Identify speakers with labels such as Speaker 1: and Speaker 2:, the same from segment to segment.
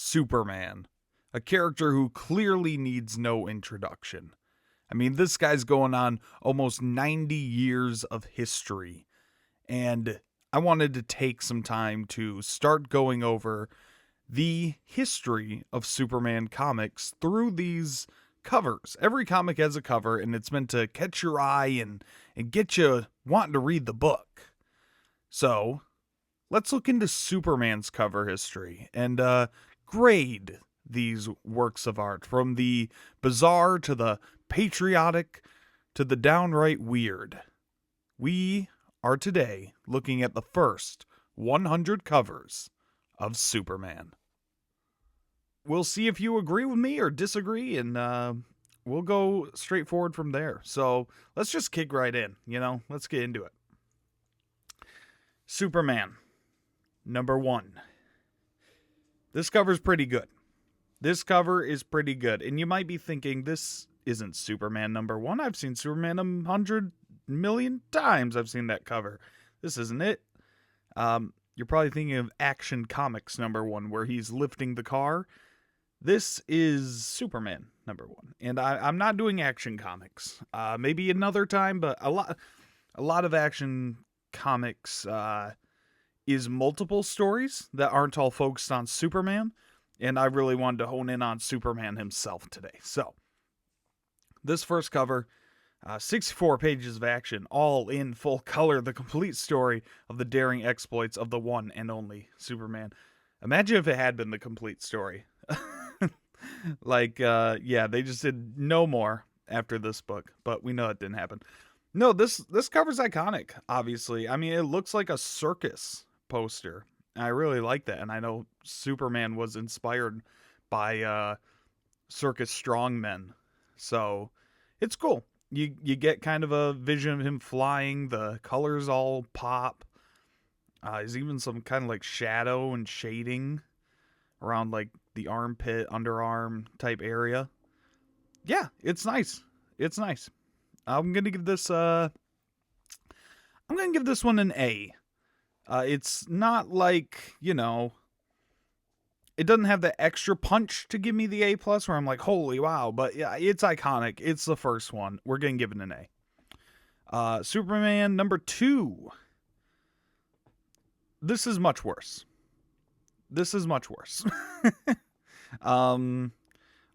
Speaker 1: Superman, a character who clearly needs no introduction. I mean, this guy's going on almost 90 years of history, and I wanted to take some time to start going over the history of Superman comics through these covers. Every comic has a cover, and it's meant to catch your eye and get you wanting to read the book. So, let's look into Superman's cover history and grade these works of art from the bizarre to the patriotic to the downright weird. We are today looking at the first 100 covers of Superman. We'll see if you agree with me or disagree, and we'll go straight forward from there. So let's just kick right in, let's get into it. Superman, number 1. This cover's pretty good. This cover is pretty good. And you might be thinking, this isn't Superman number 1. I've seen Superman 100 million times. I've seen that cover. This isn't it. You're probably thinking of Action Comics number 1, where he's lifting the car. This is Superman number 1. And I'm not doing Action Comics. Maybe another time, but a lot of Action Comics is multiple stories that aren't all focused on Superman, and I really wanted to hone in on Superman himself today. So, this first cover, 64 pages of action, all in full color, the complete story of the daring exploits of the one and only Superman. Imagine if it had been the complete story. They just did no more after this book, but we know it didn't happen. No, this cover's iconic, obviously. I mean, it looks like a circus poster. I really like that, and I know Superman was inspired by circus strongmen, so it's cool. You get kind of a vision of him flying. The colors all pop. There's even some kind of like shadow and shading around like the armpit, underarm type area. Yeah, it's nice. It's nice. I'm gonna give this one an A. It's not like, it doesn't have the extra punch to give me the A plus where I'm like, holy wow, but yeah, it's iconic. It's the first one. We're gonna give it an A. Superman number 2. This is much worse.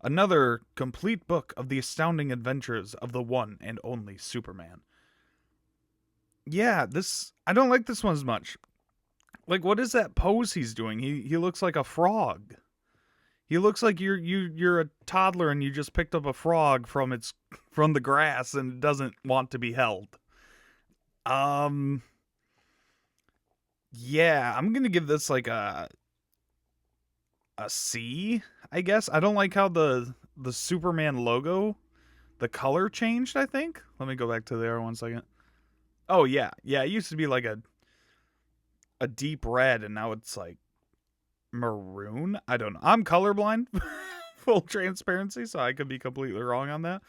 Speaker 1: Another complete book of the astounding adventures of the one and only Superman. Yeah, I don't like this one as much. Like, what is that pose he's doing? He looks like a frog. He looks like you're a toddler and you just picked up a frog from the grass and it doesn't want to be held. Yeah, I'm gonna give this like a C, I guess. I don't like how the Superman logo, the color changed, I think. Let me go back to there 1 second. Oh, yeah. Yeah, it used to be like a deep red, and now it's like maroon. I don't know. I'm colorblind, full transparency, so I could be completely wrong on that.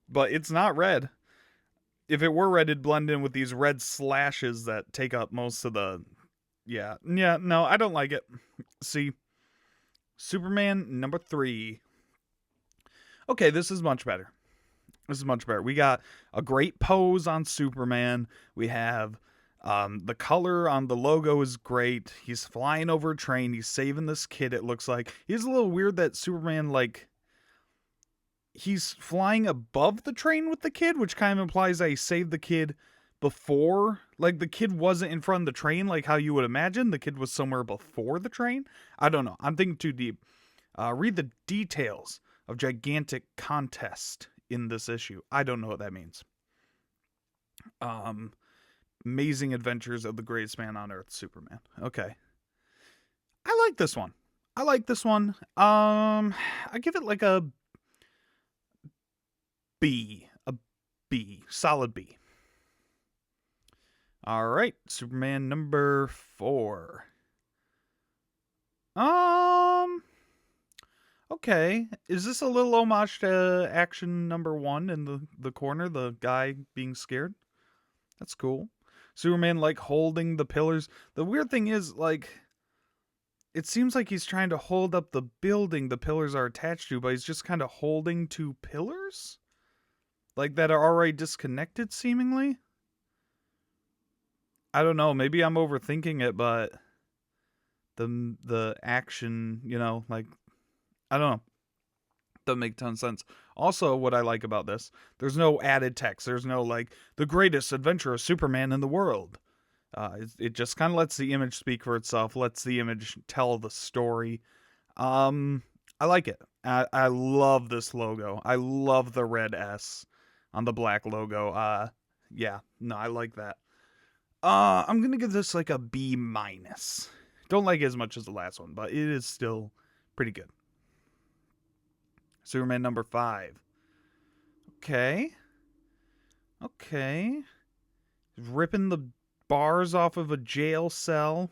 Speaker 1: But it's not red. If it were red, it'd blend in with these red slashes that take up most of the... Yeah, no, I don't like it. See, Superman number 3. Okay, this is much better. We got a great pose on Superman. We have the color on the logo is great. He's flying over a train. He's saving this kid, it looks like. It's a little weird that Superman, like, he's flying above the train with the kid, which kind of implies that he saved the kid before. Like, the kid wasn't in front of the train like how you would imagine. The kid was somewhere before the train. I don't know. I'm thinking too deep. Read the details of gigantic contest in this issue. I don't know what that means. Amazing adventures of the greatest man on earth, Superman. Okay. I like this one. I give it like a B. Solid B. Alright, Superman number 4. Okay. Is this a little homage to Action number 1 in the corner, the guy being scared? That's cool. Superman, like, holding the pillars. The weird thing is, like, it seems like he's trying to hold up the building the pillars are attached to, but he's just kind of holding two pillars? Like that are already disconnected, seemingly? I don't know. Maybe I'm overthinking it, but the action, like I don't know. Doesn't make a ton of sense. Also, what I like about this, there's no added text. There's no like the greatest adventure of Superman in the world. It just kind of lets the image speak for itself, lets the image tell the story. I like it. I love this logo. I love the red S on the black logo. Yeah, no, I like that. I'm gonna give this like a B minus. Don't like it as much as the last one, but it is still pretty good. Superman number 5. Okay. Okay. Ripping the bars off of a jail cell.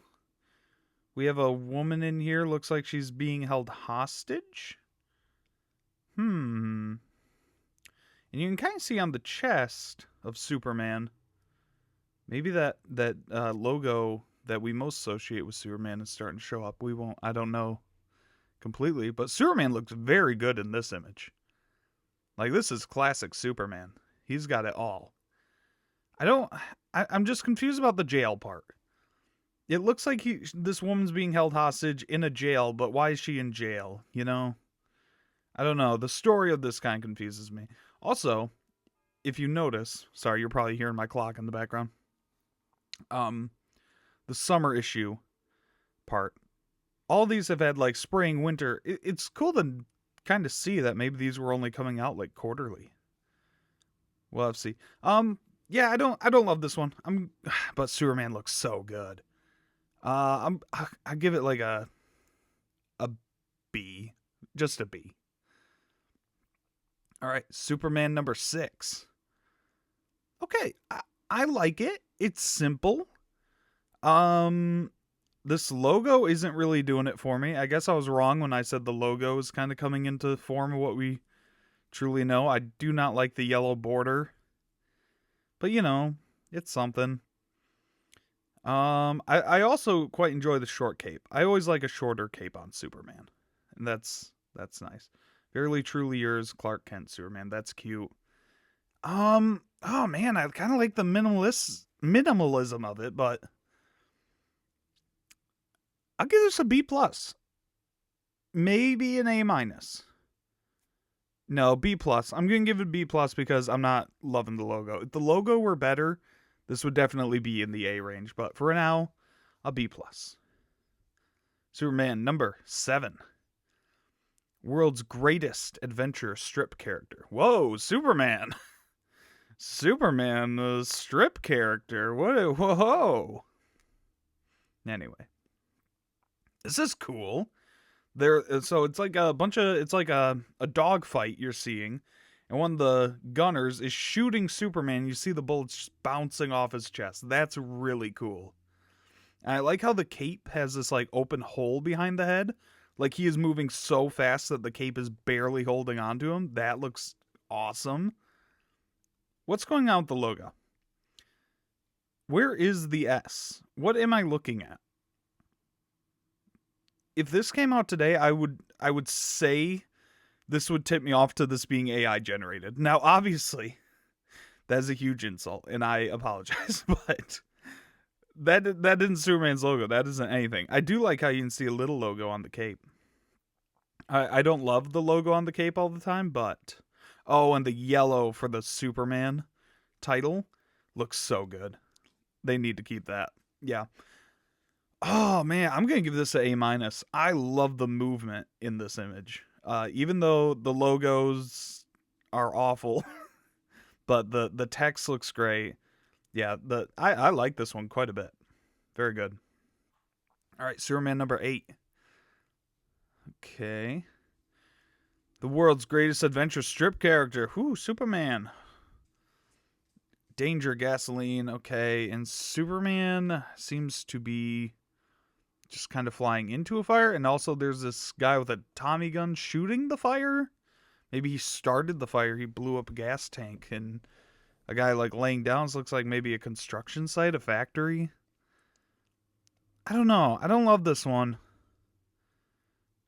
Speaker 1: We have a woman in here. Looks like she's being held hostage. And you can kind of see on the chest of Superman, maybe that logo that we most associate with Superman is starting to show up. I don't know completely, but Superman looks very good in this image. Like, this is classic Superman. He's got it all. I'm just confused about the jail part. It looks like this woman's being held hostage in a jail, but why is she in jail? I don't know. The story of this kind of confuses me. Also, if you notice, sorry, you're probably hearing my clock in the background. The summer issue part. All these have had like spring, winter. It's cool to kind of see that maybe these were only coming out like quarterly. We'll have to see. Yeah, I don't love this one. But Superman looks so good. I give it like a B, just a B. All right, Superman number 6. Okay, I like it. It's simple. This logo isn't really doing it for me. I guess I was wrong when I said the logo is kind of coming into form of what we truly know. I do not like the yellow border, but it's something. I also quite enjoy the short cape. I always like a shorter cape on Superman, and that's nice. Fairly truly yours, Clark Kent Superman. That's cute. Oh man, I kind of like the minimalism of it, but I'll give this a B plus. Maybe an A minus. No, B plus. I'm gonna give it B plus because I'm not loving the logo. If the logo were better, this would definitely be in the A range. But for now, a B plus. Superman number 7. World's greatest adventure strip character. Whoa, Superman. Superman, the strip character. Whoa. Anyway. This is cool. So it's like it's like a dog fight you're seeing, and one of the gunners is shooting Superman. You see the bullets just bouncing off his chest. That's really cool. And I like how the cape has this like open hole behind the head. Like he is moving so fast that the cape is barely holding onto him. That looks awesome. What's going on with the logo? Where is the S? What am I looking at? If this came out today, I would say this would tip me off to this being AI generated. Now, obviously, that is a huge insult, and I apologize, but that isn't Superman's logo. That isn't anything. I do like how you can see a little logo on the cape. I don't love the logo on the cape all the time, but and the yellow for the Superman title looks so good. They need to keep that. Yeah. Oh man, I'm gonna give this an A minus. I love the movement in this image. Even though the logos are awful, but the text looks great. Yeah, I like this one quite a bit. Very good. All right, Superman number 8. Okay. The world's greatest adventure strip character. Whoo, Superman. Danger gasoline. Okay, and Superman seems to be just kind of flying into a fire, and also there's this guy with a Tommy gun shooting the fire. Maybe he started the fire. He blew up a gas tank, and a guy like laying down. This looks like maybe a construction site, a factory. I don't know. I don't love this one.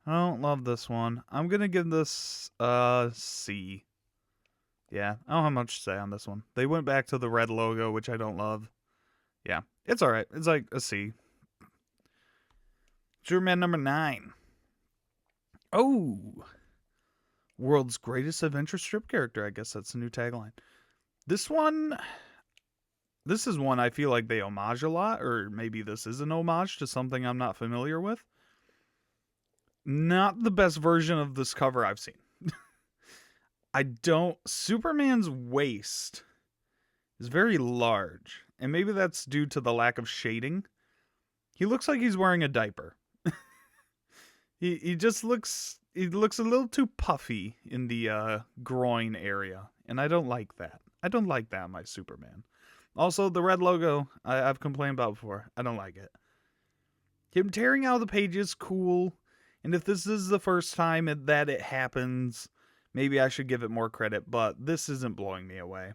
Speaker 1: I don't love this one. I'm gonna give this C. Yeah, I don't have much to say on this one. They went back to the red logo, which I don't love. Yeah, it's alright. It's like a C. Superman number 9. Oh, world's greatest adventure strip character. I guess that's the new tagline. This one, this is one I feel like they homage a lot, or maybe this is an homage to something I'm not familiar with. Not the best version of this cover I've seen. I don't. Superman's waist is very large, and maybe that's due to the lack of shading. He looks like he's wearing a diaper. He just looks a little too puffy in the groin area, and I don't like that. I don't like that in my Superman. Also, the red logo I've complained about before. I don't like it. Him tearing out the pages, cool. And if this is the first time that it happens, maybe I should give it more credit, but this isn't blowing me away.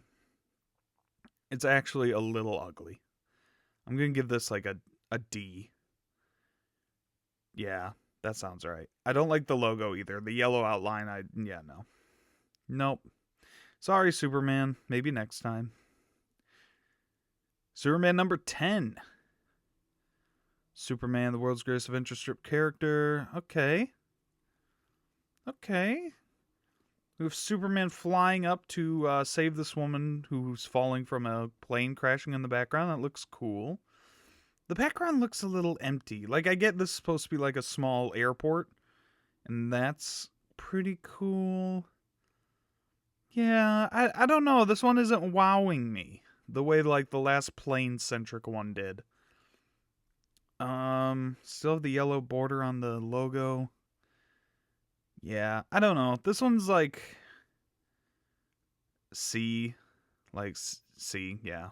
Speaker 1: It's actually a little ugly. I'm going to give this like a D. Yeah, that sounds right. I don't like the logo either. The yellow outline, no. Nope. Sorry, Superman. Maybe next time. Superman number 10. Superman, the world's greatest adventure strip character. Okay. We have Superman flying up to save this woman who's falling from a plane crashing in the background. That looks cool. The background looks a little empty. Like, I get this is supposed to be like a small airport, and that's pretty cool. Yeah, I don't know. This one isn't wowing me the way like the last plane-centric one did. Still have the yellow border on the logo. Yeah, I don't know. This one's like C. Like C, yeah.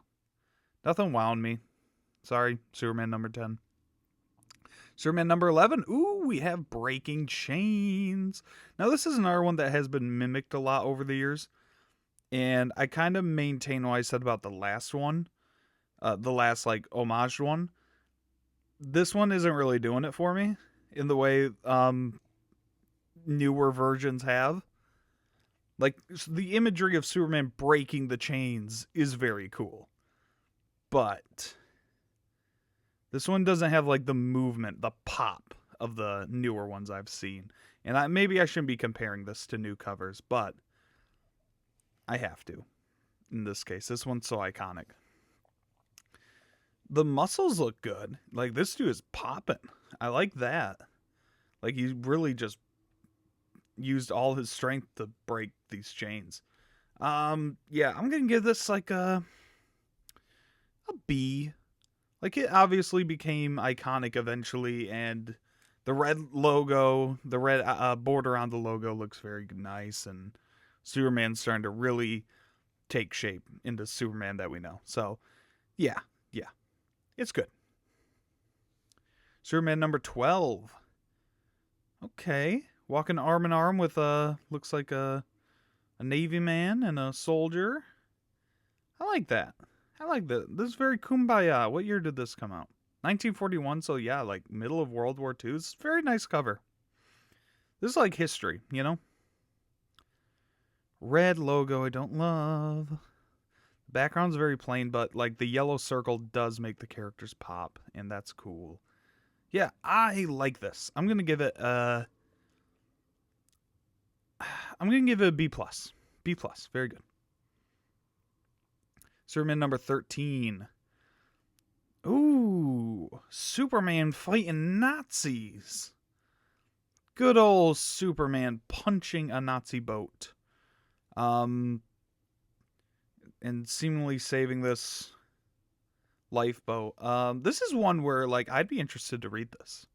Speaker 1: Nothing wowed me. Sorry, Superman number 10. Superman number 11. Ooh, we have Breaking Chains. Now, this is another one that has been mimicked a lot over the years. And I kind of maintain what I said about the last one. The last, like, homaged one. This one isn't really doing it for me in the way newer versions have. Like, the imagery of Superman breaking the chains is very cool. But this one doesn't have, like, the movement, the pop of the newer ones I've seen. And maybe I shouldn't be comparing this to new covers, but I have to. In this case, this one's so iconic. The muscles look good. Like, this dude is popping. I like that. Like, he really just used all his strength to break these chains. Yeah, I'm gonna give this like a B. Like, it obviously became iconic eventually, and the red logo, the red border on the logo looks very nice, and Superman's starting to really take shape into Superman that we know. So, yeah, it's good. Superman number 12. Okay, walking arm in arm with looks like a Navy man and a soldier. I like that. This is very kumbaya. What year did this come out? 1941, so yeah, like middle of World War II. It's a very nice cover. This is like history, you know? Red logo I don't love. The background's very plain, but like the yellow circle does make the characters pop, and that's cool. Yeah, I like this. I'm gonna give it a B plus. B plus. Very good. Superman number 13. Ooh, Superman fighting Nazis. Good old Superman punching a Nazi boat. And seemingly saving this lifeboat. This is one where, like, I'd be interested to read this.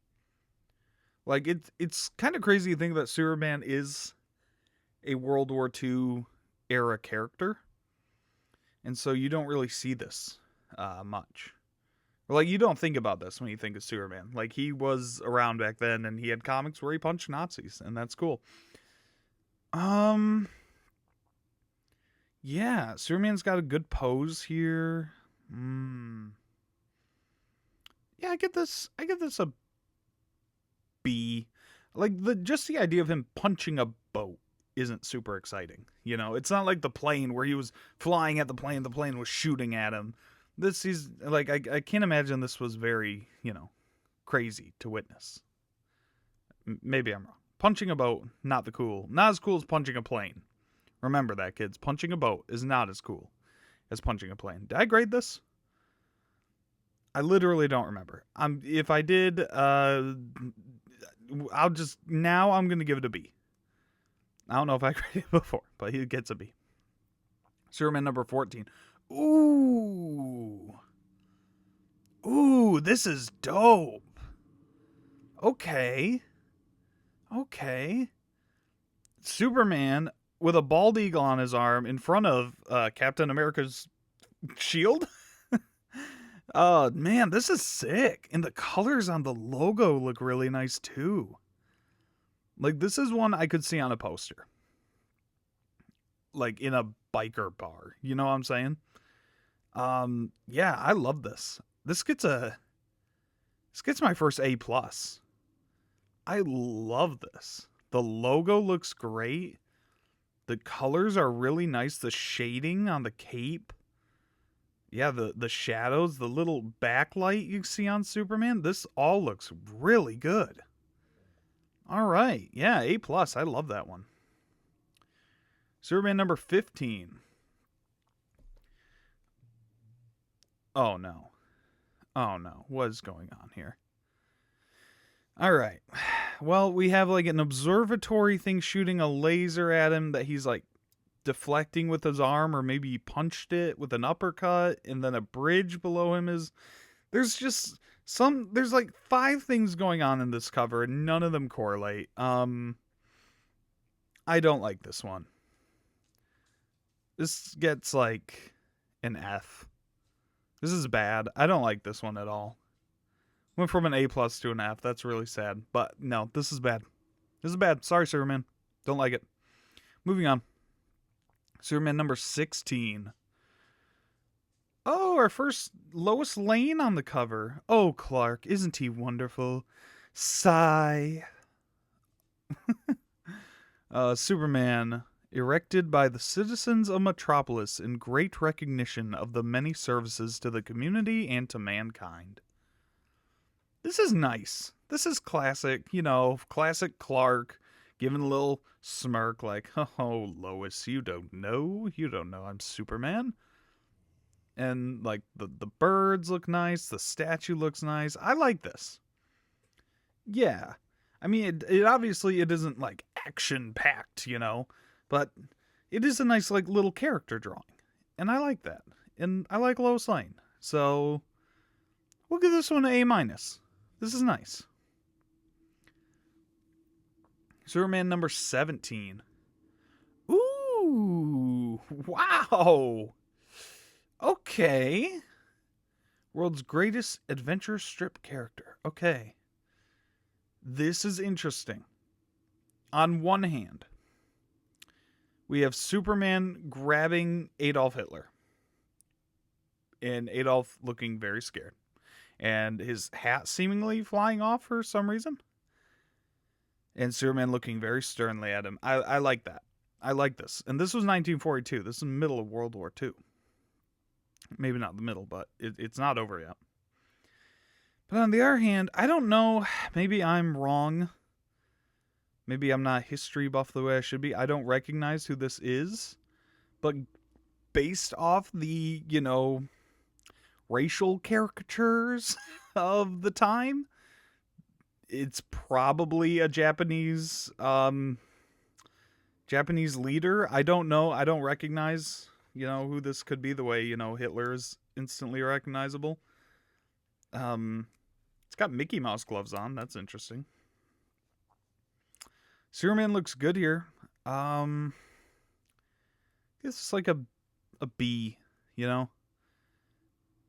Speaker 1: Like, it's kind of crazy to think that Superman is a World War II era character. And so you don't really see this much. Or, like, you don't think about this when you think of Superman. Like, he was around back then, and he had comics where he punched Nazis, and that's cool. Yeah, Superman's got a good pose here. Yeah, I give this a B. Like just the idea of him punching a boat isn't super exciting. You know, it's not like the plane where he was flying at the plane was shooting at him. This is like I can't imagine this was very, crazy to witness. Maybe I'm wrong. Punching a boat, not as cool as punching a plane. Remember that, kids. Punching a boat is not as cool as punching a plane. Did I grade this? I literally don't remember. If I did, I'm gonna give it a B. I don't know if I graded it before, but he gets a B. Superman number 14. Ooh. Ooh, this is dope. Okay. Superman with a bald eagle on his arm in front of Captain America's shield. Oh, man, this is sick. And the colors on the logo look really nice, too. Like, this is one I could see on a poster. Like, in a biker bar. You know what I'm saying? Yeah, I love this. This gets my first A+. I love this. The logo looks great. The colors are really nice. The shading on the cape. Yeah, the shadows, the little backlight you see on Superman. This all looks really good. All right. Yeah, A+. I love that one. Superman number 15. Oh, no. What is going on here? All right. Well, we have like an observatory thing shooting a laser at him that he's like deflecting with his arm, or maybe he punched it with an uppercut, and then a bridge below him is... There's like 5 things going on in this cover, and none of them correlate. I don't like this one. This gets like an F. This is bad. I don't like this one at all. Went from an A+ to an F. That's really sad. But no, this is bad. This is bad. Sorry, Superman. Don't like it. Moving on. Superman number 16. Oh, our first Lois Lane on the cover. Oh, Clark, isn't he wonderful? Sigh. Superman, erected by the citizens of Metropolis in great recognition of the many services to the community and to mankind. This is nice. This is classic, classic Clark, giving a little smirk like, oh, Lois, you don't know I'm Superman. And, like, the birds look nice, the statue looks nice. I like this. Yeah. I mean, it obviously, it isn't, like, action-packed, but it is a nice, like, little character drawing. And I like that. And I like Lois Lane. So, we'll give this one an A-. This is nice. Superman number 17. Ooh, wow. Okay. World's greatest adventure strip character. Okay. This is interesting. On one hand, we have Superman grabbing Adolf Hitler. And Adolf looking very scared. And his hat seemingly flying off for some reason. And Superman looking very sternly at him. I like that. I like this. And this was 1942. This is the middle of World War II. Maybe not the middle, but it's not over yet. But on the other hand, I don't know. Maybe I'm wrong. Maybe I'm not history buff the way I should be. I don't recognize who this is. But based off the, racial caricatures of the time, it's probably a Japanese leader. I don't know. I don't recognize, who this could be the way, Hitler is instantly recognizable. It's got Mickey Mouse gloves on. That's interesting. Superman looks good here. I guess it's like a B,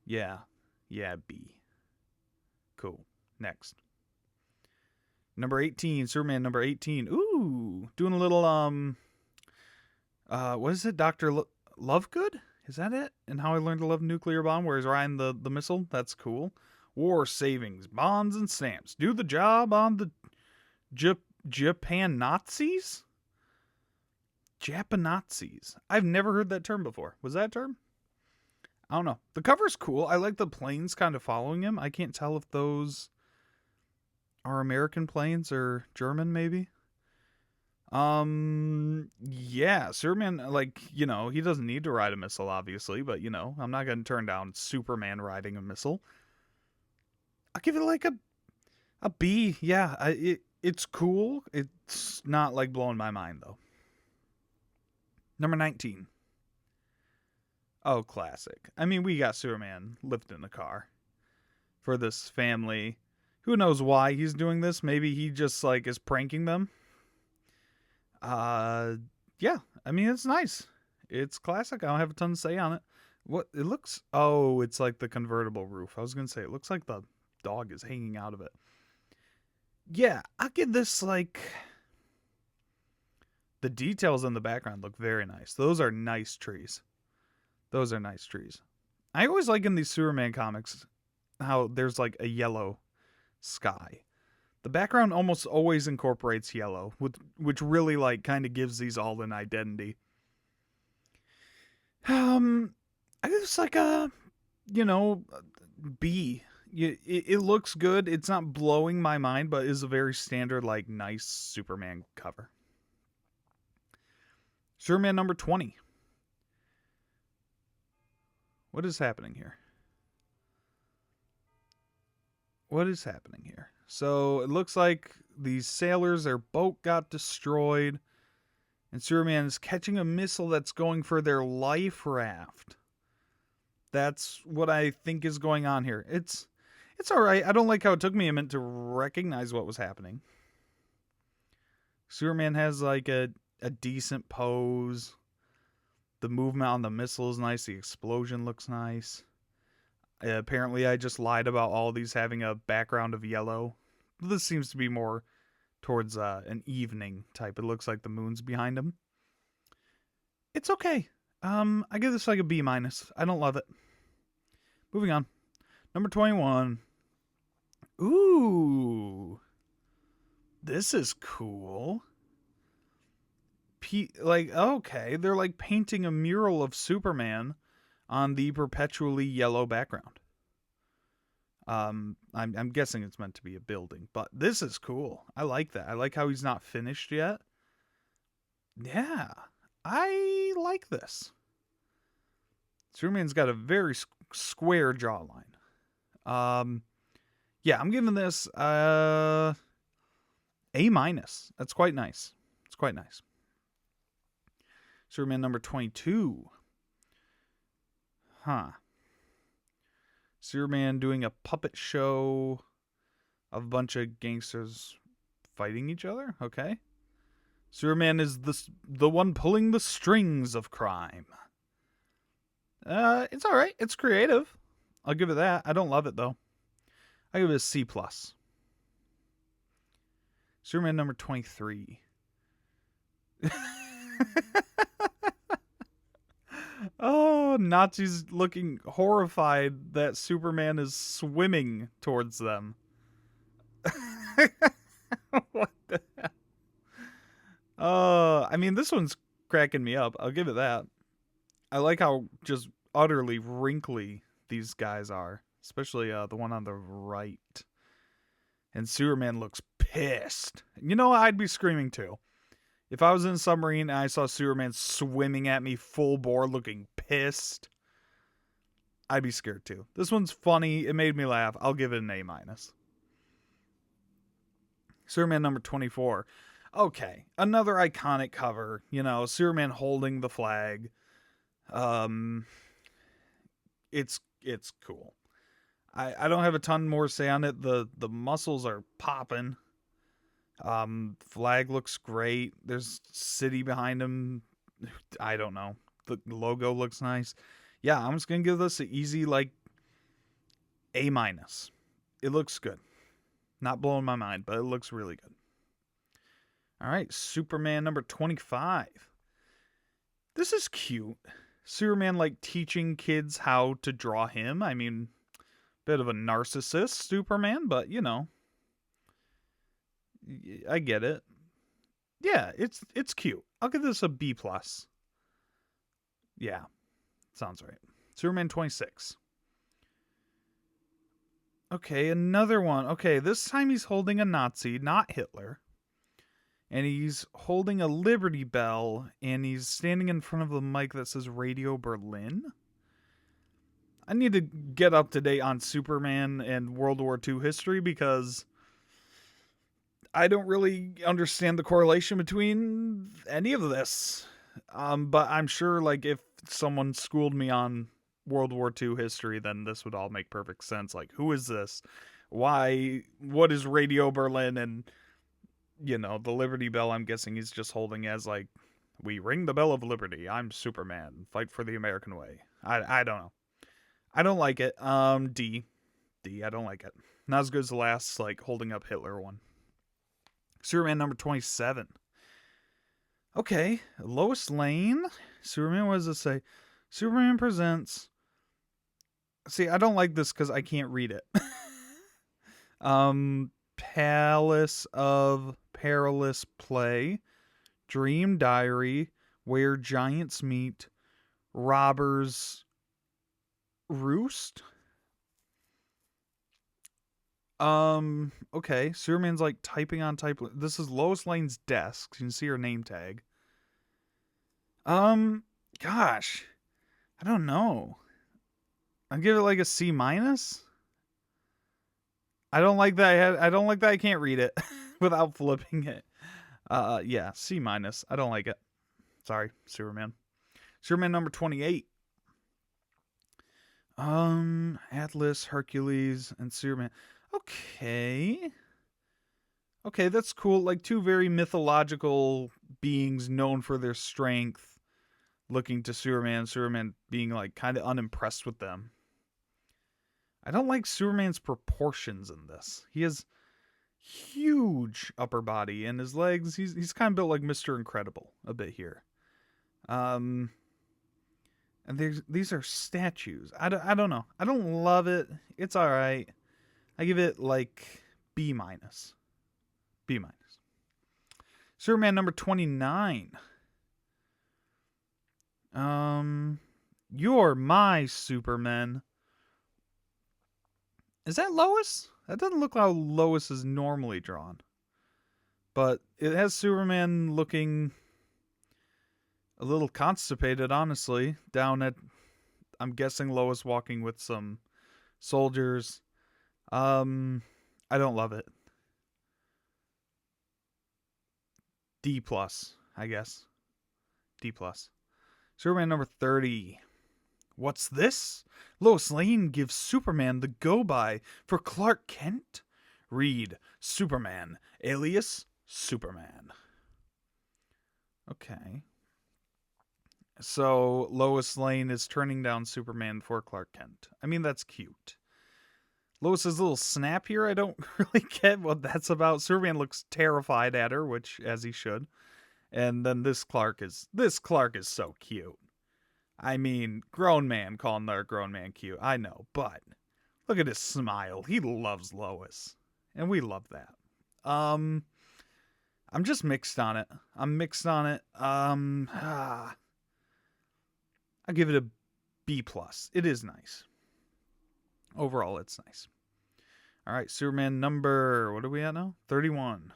Speaker 1: Yeah, B. Cool. Next. Number 18, Superman number 18. Ooh, doing a little, what is it? Dr. Lovegood? Is that it? And How I Learned to Love a Nuclear Bomb, where he's riding the missile? That's cool. War savings, bonds, and stamps. Do the job on the Japan Nazis? Japanazis. I've never heard that term before. Was that a term? I don't know. The cover's cool. I like the planes kind of following him. I can't tell if those are American planes or German, maybe. Yeah, Superman, like, he doesn't need to ride a missile, obviously, but, I'm not going to turn down Superman riding a missile. I'll give it like a B. Yeah, it's cool. It's not, like, blowing my mind, though. Number 19. Oh, classic. I mean, we got Superman lifting the car for this family. Who knows why he's doing this? Maybe he just, like, is pranking them. Yeah. I mean, it's nice. It's classic. I don't have a ton to say on it. What it looks? Oh, it's like the convertible roof. I was gonna say it looks like the dog is hanging out of it. Yeah, I'll give this like the details in the background look very nice. Those are nice trees. Those are nice trees. I always like in these Superman comics how there's like a yellow sky. The background almost always incorporates yellow, which really like kind of gives these all an identity. I guess like a, B. It looks good. It's not blowing my mind, but is a very standard like nice Superman cover. Superman number 20. What is happening here? What is happening here? So it looks like these sailors, their boat got destroyed, and Superman is catching a missile that's going for their life raft. That's what I think is going on here. It's all right. I don't like how it took me a minute to recognize what was happening. Superman has like a decent pose. The movement on the missile is nice. The explosion looks nice. Apparently, I just lied about all these having a background of yellow. This seems to be more towards an evening type. It looks like the moon's behind him. It's okay. I give this like a B minus. I don't love it. Moving on. Number 21. Ooh. This is cool. Okay, they're like painting a mural of Superman on the perpetually yellow background. I'm guessing it's meant to be a building, but this is cool. I like that. I like how he's not finished yet. Yeah, I like this. Superman's got a very square jawline. Yeah, I'm giving this A minus. That's quite nice. It's quite nice. Superman number 22. Huh. Superman doing a puppet show of a bunch of gangsters fighting each other. Okay. Superman is the one pulling the strings of crime. It's all right. It's creative. I'll give it that. I don't love it though. I give it a C+. Superman number 23. Oh, Nazis looking horrified that Superman is swimming towards them. What the hell? I mean, this one's cracking me up. I'll give it that. I like how just utterly wrinkly these guys are, especially the one on the right. And Superman looks pissed. I'd be screaming too. If I was in a submarine and I saw Superman swimming at me full bore looking pissed, I'd be scared too. This one's funny. It made me laugh. I'll give it an A minus. Superman number 24. Okay, another iconic cover. Superman holding the flag. It's cool. I don't have a ton more to say on it. The muscles are popping. Flag looks great. There's city behind him. I don't know. The logo looks nice. Yeah, I'm just gonna give this an easy like A minus. It looks good. Not blowing my mind, but it looks really good. All right, Superman number 25. This is cute. Superman like teaching kids how to draw him. I mean, bit of a narcissist Superman, but I get it. Yeah, it's cute. I'll give this a B plus. Yeah, sounds right. Superman 26. Okay, another one. Okay, this time he's holding a Nazi, not Hitler. And he's holding a Liberty Bell, and he's standing in front of the mic that says Radio Berlin. I need to get up to date on Superman and World War II history because I don't really understand the correlation between any of this. But I'm sure, like, if someone schooled me on World War II history, then this would all make perfect sense. Like, who is this? Why? What is Radio Berlin? And, the Liberty Bell, I'm guessing he's just holding as, like, we ring the bell of liberty. I'm Superman. Fight for the American way. I don't know. I don't like it. D. I don't like it. Not as good as the last, like, holding up Hitler one. Superman number 27. Okay, Lois Lane. Superman, what does it say? Superman presents. See, I don't like this because I can't read it. Palace of Perilous Play, Dream Diary, Where Giants Meet, Robbers Roost. Okay, Superman's like typing on type. This is Lois Lane's desk. You can see her name tag. Gosh, I don't know. I'll give it like a C minus. I don't like that. I don't like that. I can't read it without flipping it. Yeah, C minus. I don't like it. Sorry, Superman. Superman number 28. Atlas, Hercules, and Superman. Okay. Okay, that's cool. Like two very mythological beings known for their strength looking to Superman. Superman being like kind of unimpressed with them. I don't like Superman's proportions in this. He has huge upper body and his legs. He's kind of built like Mr. Incredible a bit here. And these are statues. I don't know. I don't love it. It's all right. I give it like B minus. B minus. Superman number 29. You're my Superman. Is that Lois? That doesn't look how Lois is normally drawn. But it has Superman looking a little constipated, honestly, down at, I'm guessing, Lois walking with some soldiers. I don't love it. D plus, I guess. D plus. Superman number 30. What's this? Lois Lane gives Superman the go-by for Clark Kent? Read Superman, alias Superman. Okay. So Lois Lane is turning down Superman for Clark Kent. I mean, that's cute. Lois's little snap here, I don't really get what that's about. Superman looks terrified at her, which, as he should. And then this Clark is so cute. I mean, grown man calling their grown man cute. I know, but look at his smile. He loves Lois. And we love that. I'm just mixed on it. I'll give it a B plus. It is nice. Overall, it's nice. All right, Superman number, what are we at now? 31.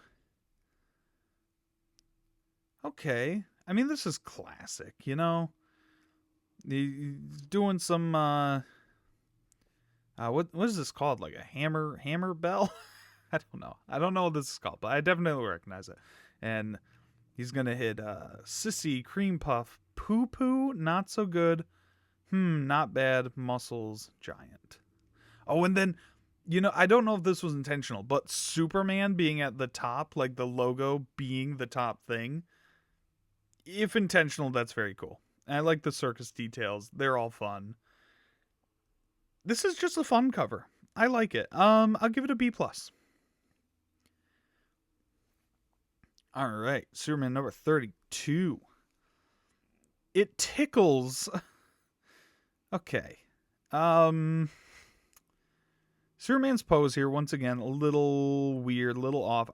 Speaker 1: Okay. I mean, this is classic, He's doing some what is this called? Like a hammer bell? I don't know what this is called, but I definitely recognize it. And he's gonna hit sissy, cream puff, poo poo, not so good, not bad, muscles, giant. Oh, and then I don't know if this was intentional, but Superman being at the top, like the logo being the top thing, if intentional, that's very cool. I like the circus details. They're all fun. This is just a fun cover. I like it. I'll give it a B plus. All right, Superman number 32. It tickles. Okay. Superman's pose here, once again, a little weird, a little off.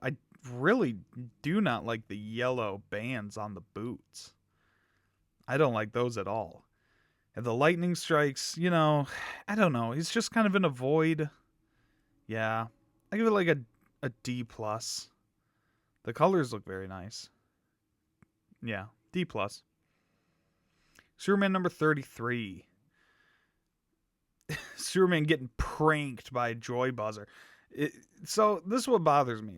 Speaker 1: really do not like the yellow bands on the boots. I don't like those at all. And the lightning strikes, I don't know. He's just kind of in a void. Yeah. I give it like a D plus. The colors look very nice. Yeah, D plus. Superman number 33. Superman getting pranked by a joy buzzer. So this is what bothers me.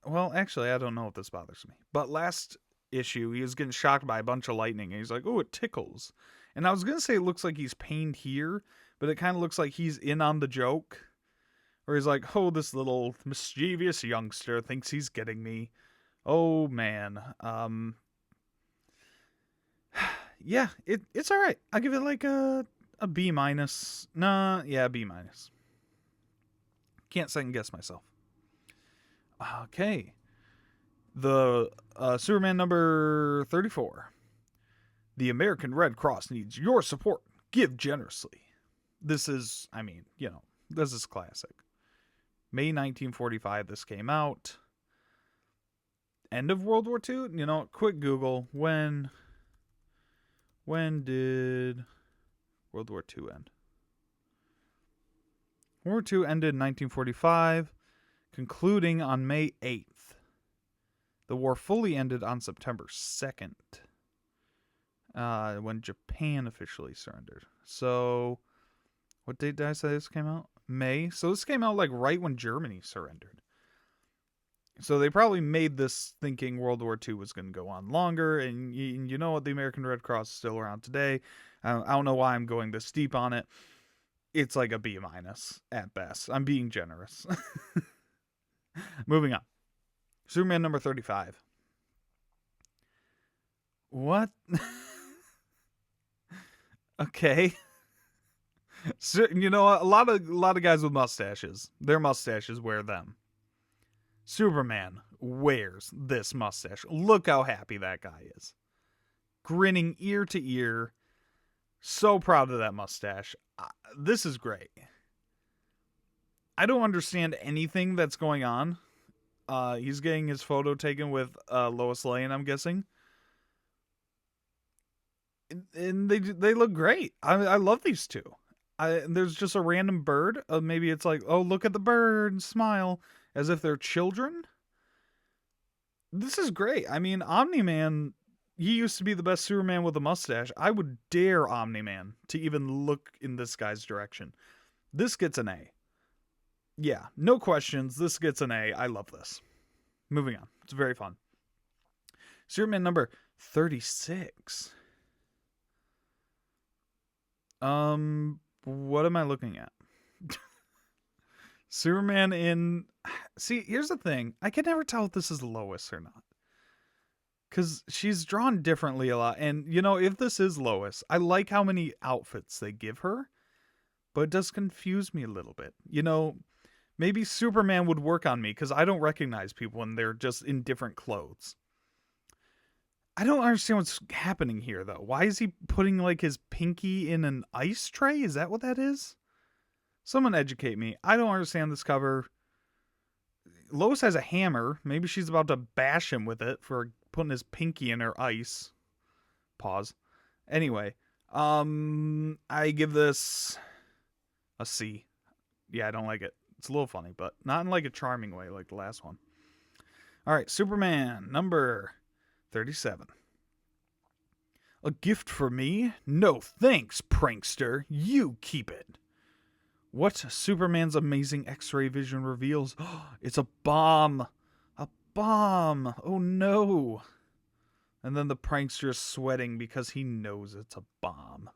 Speaker 1: Well, actually, I don't know if this bothers me. But last issue, he was getting shocked by a bunch of lightning, and he's like, "Oh, it tickles." And I was gonna say it looks like he's pained here, but it kind of looks like he's in on the joke, where he's like, "Oh, this little mischievous youngster thinks he's getting me. Oh man." Yeah, it's all right. I give it like a B minus. Nah, yeah, B minus. Can't second guess myself. Okay. The Superman number 34. The American Red Cross needs your support. Give generously. This is, this is classic. May 1945, this came out. End of World War II? Quick Google. When did World War II end? World War II ended in 1945, concluding on May 8th. The war fully ended on September 2nd, when Japan officially surrendered. So, what date did I say this came out? May. So this came out like right when Germany surrendered. So they probably made this thinking World War II was going to go on longer, and you know what? The American Red Cross is still around today. I don't know why I'm going this deep on it. It's like a B minus at best. I'm being generous. Moving on. Superman number 35. What? Okay. So, a lot of guys with mustaches. Their mustaches wear them. Superman wears this mustache. Look how happy that guy is. Grinning ear to ear. So proud of that mustache. This is great. I don't understand anything that's going on. He's getting his photo taken with Lois Lane, I'm guessing. And they look great. I love these two. There's just a random bird. Maybe it's like, oh, look at the bird, smile, as if they're children. This is great. Omni-Man, he used to be the best Superman with a mustache. I would dare Omni-Man to even look in this guy's direction. This gets an A. Yeah, no questions. This gets an A. I love this. Moving on. It's very fun. Superman number 36. What am I looking at? Superman in... See, here's the thing. I can never tell if this is Lois or not. Because she's drawn differently a lot. And, if this is Lois, I like how many outfits they give her. But it does confuse me a little bit. Maybe Superman would work on me because I don't recognize people when they're just in different clothes. I don't understand what's happening here, though. Why is he putting, his pinky in an ice tray? Is that what that is? Someone educate me. I don't understand this cover. Lois has a hammer. Maybe she's about to bash him with it for putting his pinky in her ice. Pause. Anyway, I give this a C. Yeah, I don't like it. It's a little funny, but not in a charming way like the last one. All right, Superman number 37. A gift for me? No thanks, prankster. You keep it. What Superman's amazing X-ray vision reveals? It's a bomb. A bomb. Oh no. And then the prankster's sweating because he knows it's a bomb.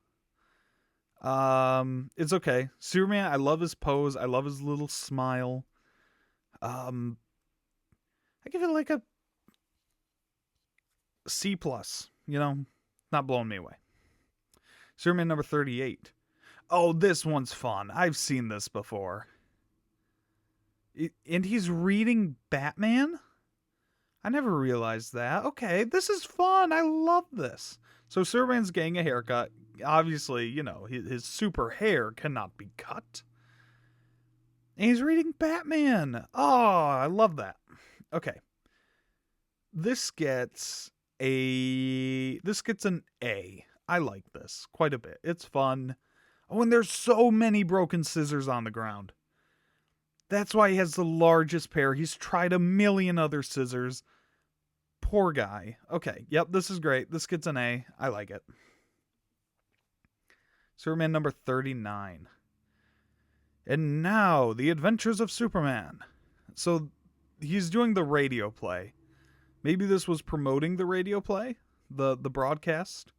Speaker 1: It's okay. Superman, I love his pose. I love his little smile. I give it a C plus. Not blowing me away. Superman number 38. Oh, this one's fun. I've seen this before. And he's reading Batman? I never realized that. Okay, this is fun. I love this. So Superman's getting a haircut. Obviously, his super hair cannot be cut. And he's reading Batman. Oh, I love that. Okay. This gets an A. I like this quite a bit. It's fun. Oh, and there's so many broken scissors on the ground. That's why he has the largest pair. He's tried a million other scissors. Poor guy. Okay, yep, this is great. This gets an A. I like it. Superman number 39. And now, The Adventures of Superman. So, he's doing the radio play. Maybe this was promoting the radio play? The broadcast?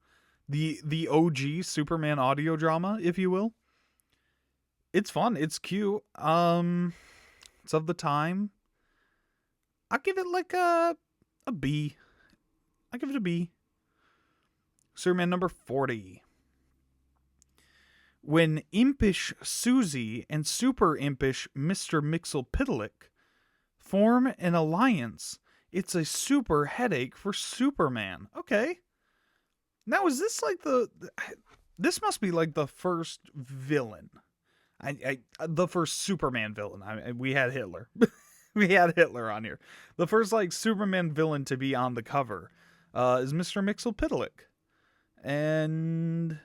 Speaker 1: The OG Superman audio drama, if you will. It's fun. It's cute. It's of the time. I'll give it like a B. I'll give it a B. Superman number 40. When impish Susie and super impish Mr. Mxyzptlk form an alliance, it's a super headache for Superman. Okay. Now, is this like this must be like the first villain. The first Superman villain. We had Hitler. We had Hitler on here. The first like Superman villain to be on the cover is Mr. Mxyzptlk. And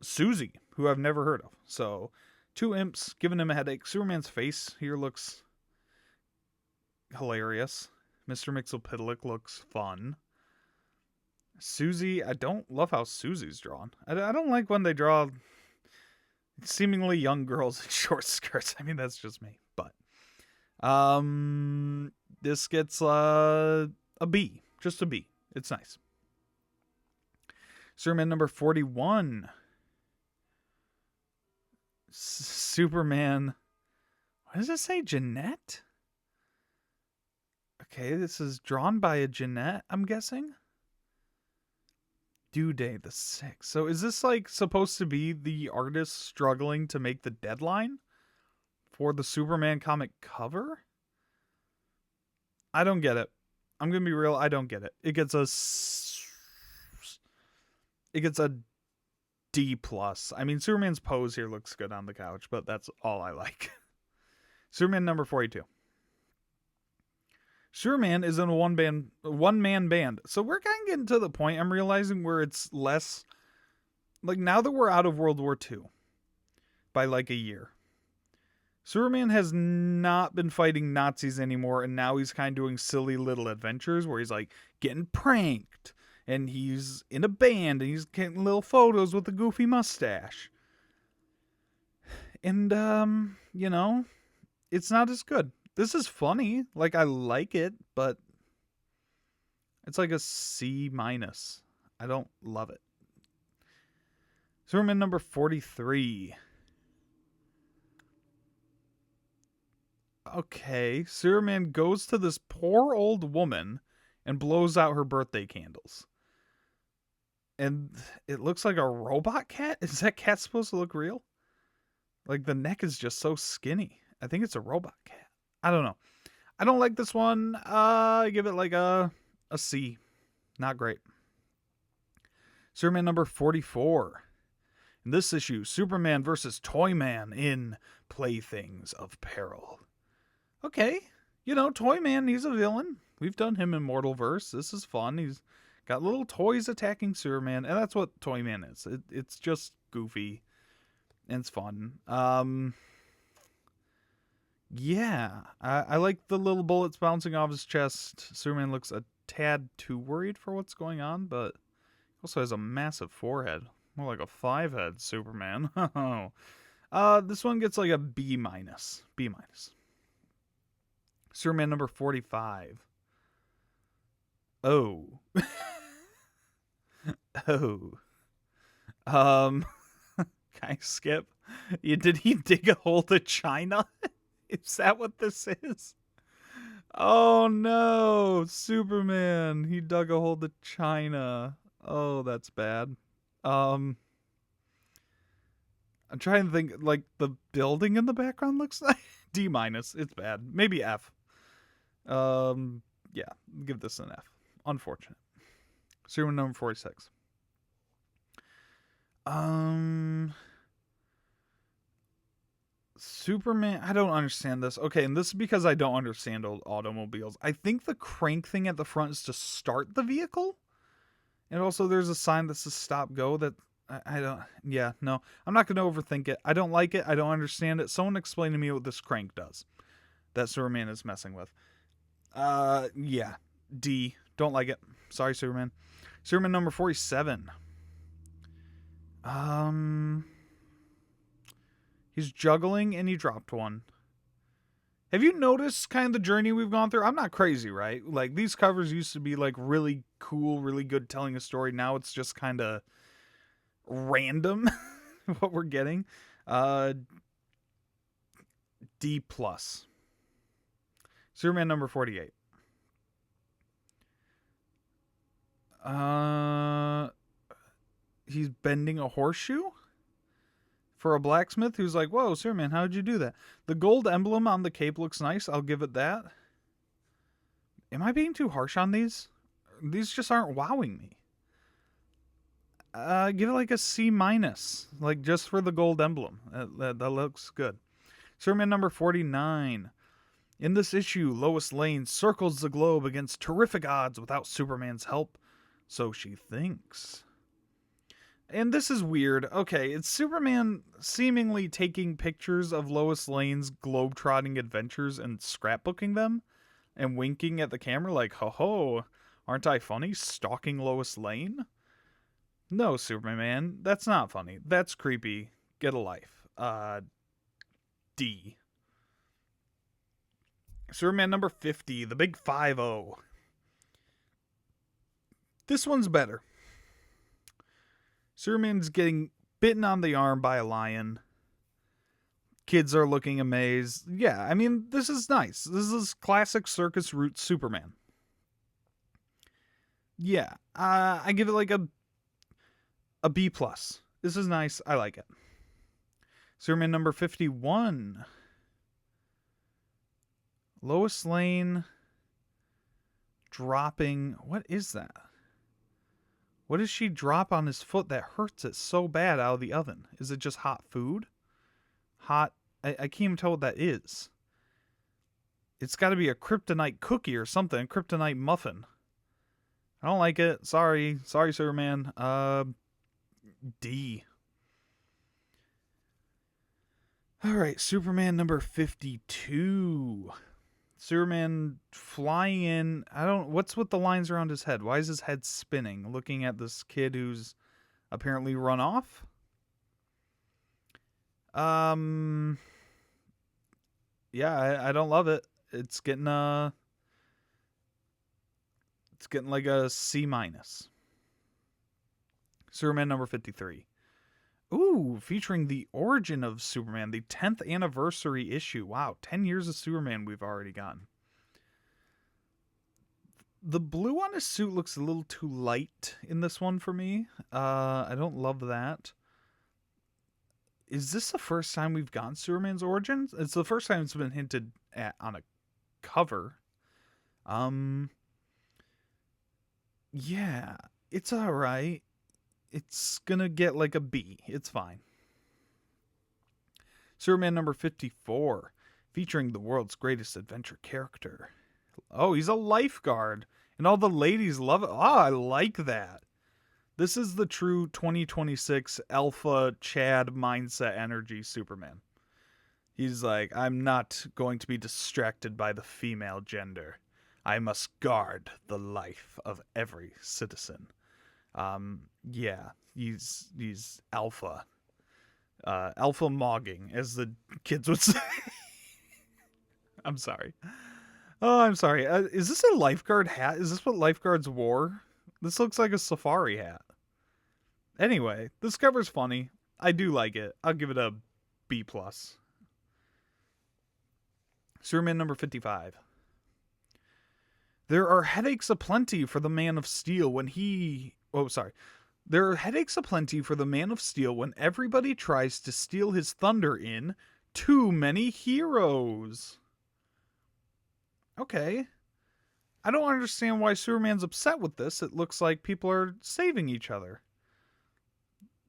Speaker 1: Susie, who I've never heard of. So, two imps giving him a headache. Superman's face here looks hilarious. Mr. Mxyzptlk looks fun. Susie, I don't love how Susie's drawn. I don't like when they draw seemingly young girls in short skirts. I mean, that's just me. But this gets a B. Just a B. It's nice. Superman number 41. Superman. What does it say? Jeanette? Okay, this is drawn by a Jeanette, I'm guessing. Due date the 6th. So is this like supposed to be the artist struggling to make the deadline for the Superman comic cover? I don't get it. I'm gonna be real. I don't get it. It gets a D plus. I mean, Superman's pose here looks good on the couch, but that's all I like. Superman number 42. Superman is in a one-man band. So we're kind of getting to the point, I'm realizing, where it's less... Like, now that we're out of World War II, by like a year, Superman has not been fighting Nazis anymore, and now he's kind of doing silly little adventures where he's like getting pranked, and he's in a band, and he's getting little photos with a goofy mustache. And, you know, it's not as good. This is funny. Like, I like it, but it's like a C minus. I don't love it. Superman number 43. Okay, Superman goes to this poor old woman and blows out her birthday candles. And it looks like a robot cat? Is that cat supposed to look real? Like, the neck is just so skinny. I think it's a robot cat. I don't know. I don't like this one. I give it like a C. Not great. Superman number 44. In this issue, Superman versus Toyman in Playthings of Peril. Okay. You know, Toyman, he's a villain. We've done him in Mortalverse. This is fun. He's got little toys attacking Superman, and that's what Toyman is. It's just goofy, and it's fun. Yeah, I like the little bullets bouncing off his chest. Superman looks a tad too worried for what's going on, but he also has a massive forehead. More like a 5-head Superman. This one gets like a B minus. B minus. Superman number 45. Oh. Oh. Can I skip? Did he dig a hole to China? Is that what this is? Oh no, Superman. He dug a hole to China. Oh, that's bad. I'm trying to think, like, the building in the background looks like D minus. It's bad. Maybe F. Yeah, give this an F. Unfortunate. Superman number 46. Superman, I don't understand this. Okay, and this is because I don't understand old automobiles. I think the crank thing at the front is to start the vehicle. And also there's a sign that says stop go that I don't, yeah, no. I'm not going to overthink it. I don't like it. I don't understand it. Someone explain to me what this crank does that Superman is messing with. Yeah. D. Don't like it. Sorry, Superman. Superman number 47. He's juggling and he dropped one. Have you noticed kind of the journey we've gone through? I'm not crazy, right? Like, these covers used to be, like, really cool, really good telling a story. Now it's just kind of random what we're getting. D+. Superman number 48. He's bending a horseshoe? For a blacksmith who's like, whoa, Superman, how'd you do that? The gold emblem on the cape looks nice. I'll give it that. Am I being too harsh on these? These just aren't wowing me. Give it like a C-, like just for the gold emblem. That looks good. Superman number 49. In this issue, Lois Lane circles the globe against terrific odds without Superman's help. So she thinks. And this is weird. Okay, it's Superman seemingly taking pictures of Lois Lane's globetrotting adventures and scrapbooking them and winking at the camera like, ho, aren't I funny stalking Lois Lane? No, Superman, that's not funny. That's creepy. Get a life. D. Superman number 50, the big 5-0. This one's better. Superman's getting bitten on the arm by a lion. Kids are looking amazed. Yeah, I mean, this is nice. This is classic circus roots Superman. Yeah, I give it like a B+. This is nice. I like it. Superman number 51. Lois Lane dropping... What is that? What does she drop on his foot that hurts it so bad out of the oven? Is it just hot food? Hot... I can't even tell what that is. It's got to be a kryptonite cookie or something. A kryptonite muffin. I don't like it. Sorry. Sorry, Superman. D. Alright, Superman number 52. Superman flying in. What's with the lines around his head? Why is his head spinning? Looking at this kid who's apparently run off. Yeah, I don't love it. It's getting like a C-. Superman number 53. Ooh, featuring the origin of Superman, the 10th anniversary issue. Wow, 10 years of Superman we've already gotten. The blue on his suit looks a little too light in this one for me. I don't love that. Is this the first time we've gotten Superman's origins? It's the first time it's been hinted at on a cover. Yeah, it's alright. It's gonna get like a B. It's fine. Superman number 54, featuring the world's greatest adventure character. Oh, he's a lifeguard, and all the ladies love it. Oh, I like that. This is the true 2026 alpha Chad mindset energy Superman. He's like, I'm not going to be distracted by the female gender. I must guard the life of every citizen. Yeah, he's alpha. Alpha mogging, as the kids would say. I'm sorry. Oh, I'm sorry. Is this a lifeguard hat? Is this what lifeguards wore? This looks like a safari hat. Anyway, this cover's funny. I do like it. I'll give it a B+. Superman number 55. There are headaches aplenty for the Man of Steel when he... Oh, sorry. There are headaches aplenty for the Man of Steel when everybody tries to steal his thunder in Too Many Heroes. Okay. I don't understand why Superman's upset with this. It looks like people are saving each other.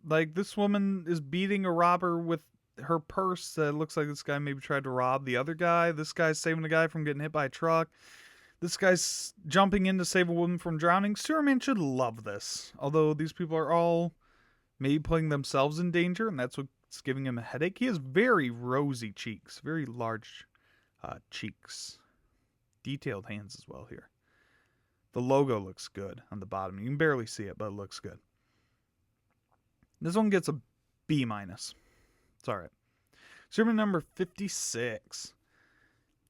Speaker 1: Like, this woman is beating a robber with her purse. Looks like this guy maybe tried to rob the other guy. This guy's saving the guy from getting hit by a truck. This guy's jumping in to save a woman from drowning. Superman should love this. Although these people are all maybe putting themselves in danger, and that's what's giving him a headache. He has very rosy cheeks, very large cheeks. Detailed hands as well here. The logo looks good on the bottom. You can barely see it, but it looks good. This one gets a B-. It's alright. Superman number 56.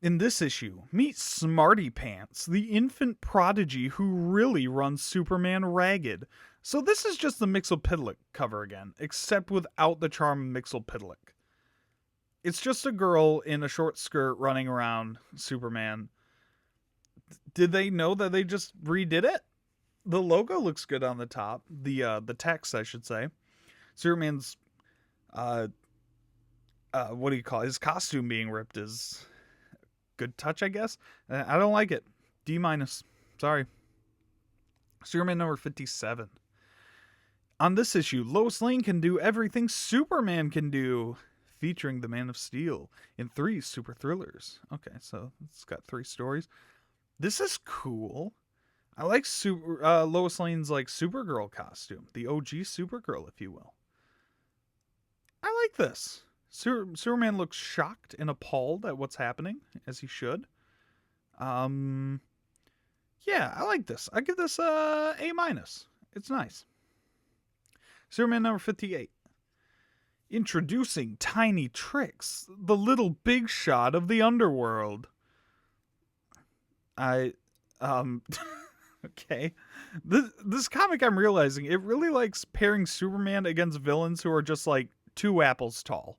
Speaker 1: In this issue, meet Smarty Pants, the infant prodigy who really runs Superman ragged. So this is just the Mxyzptlk cover again, except without the charm of Mxyzptlk. It's just a girl in a short skirt running around Superman. Did they know that they just redid it? The logo looks good on the top. The text, I should say. Superman's what do you call it? His costume being ripped is good touch, I guess. I don't like it. D-. Sorry. Superman number 57. On this issue, Lois Lane can do everything Superman can do, featuring the Man of Steel in 3 super thrillers. Okay, so it's got 3 stories. This is cool. I like Lois Lane's like Supergirl costume, the OG Supergirl, if you will. I like this. Superman looks shocked and appalled at what's happening, as he should. Yeah, I like this. I give this A-. It's nice. Superman number 58. Introducing Tiny Tricks, the little big shot of the underworld. Okay. This comic, I'm realizing, it really likes pairing Superman against villains who are just like 2 apples tall.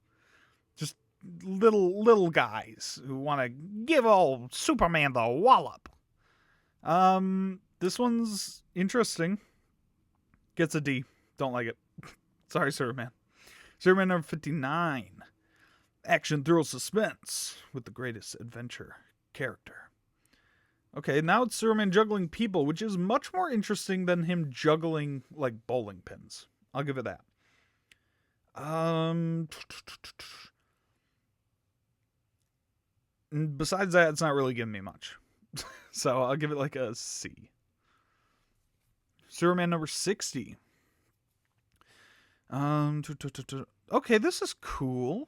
Speaker 1: Just little guys who want to give old Superman the wallop. This one's interesting. Gets a D. Don't like it. Sorry, Superman. Superman number 59. Action, thrill, suspense with the greatest adventure character. Okay, now it's Superman juggling people, which is much more interesting than him juggling like bowling pins. I'll give it that. Besides that, it's not really giving me much. So I'll give it like a C. Superman number 60. Okay, this is cool.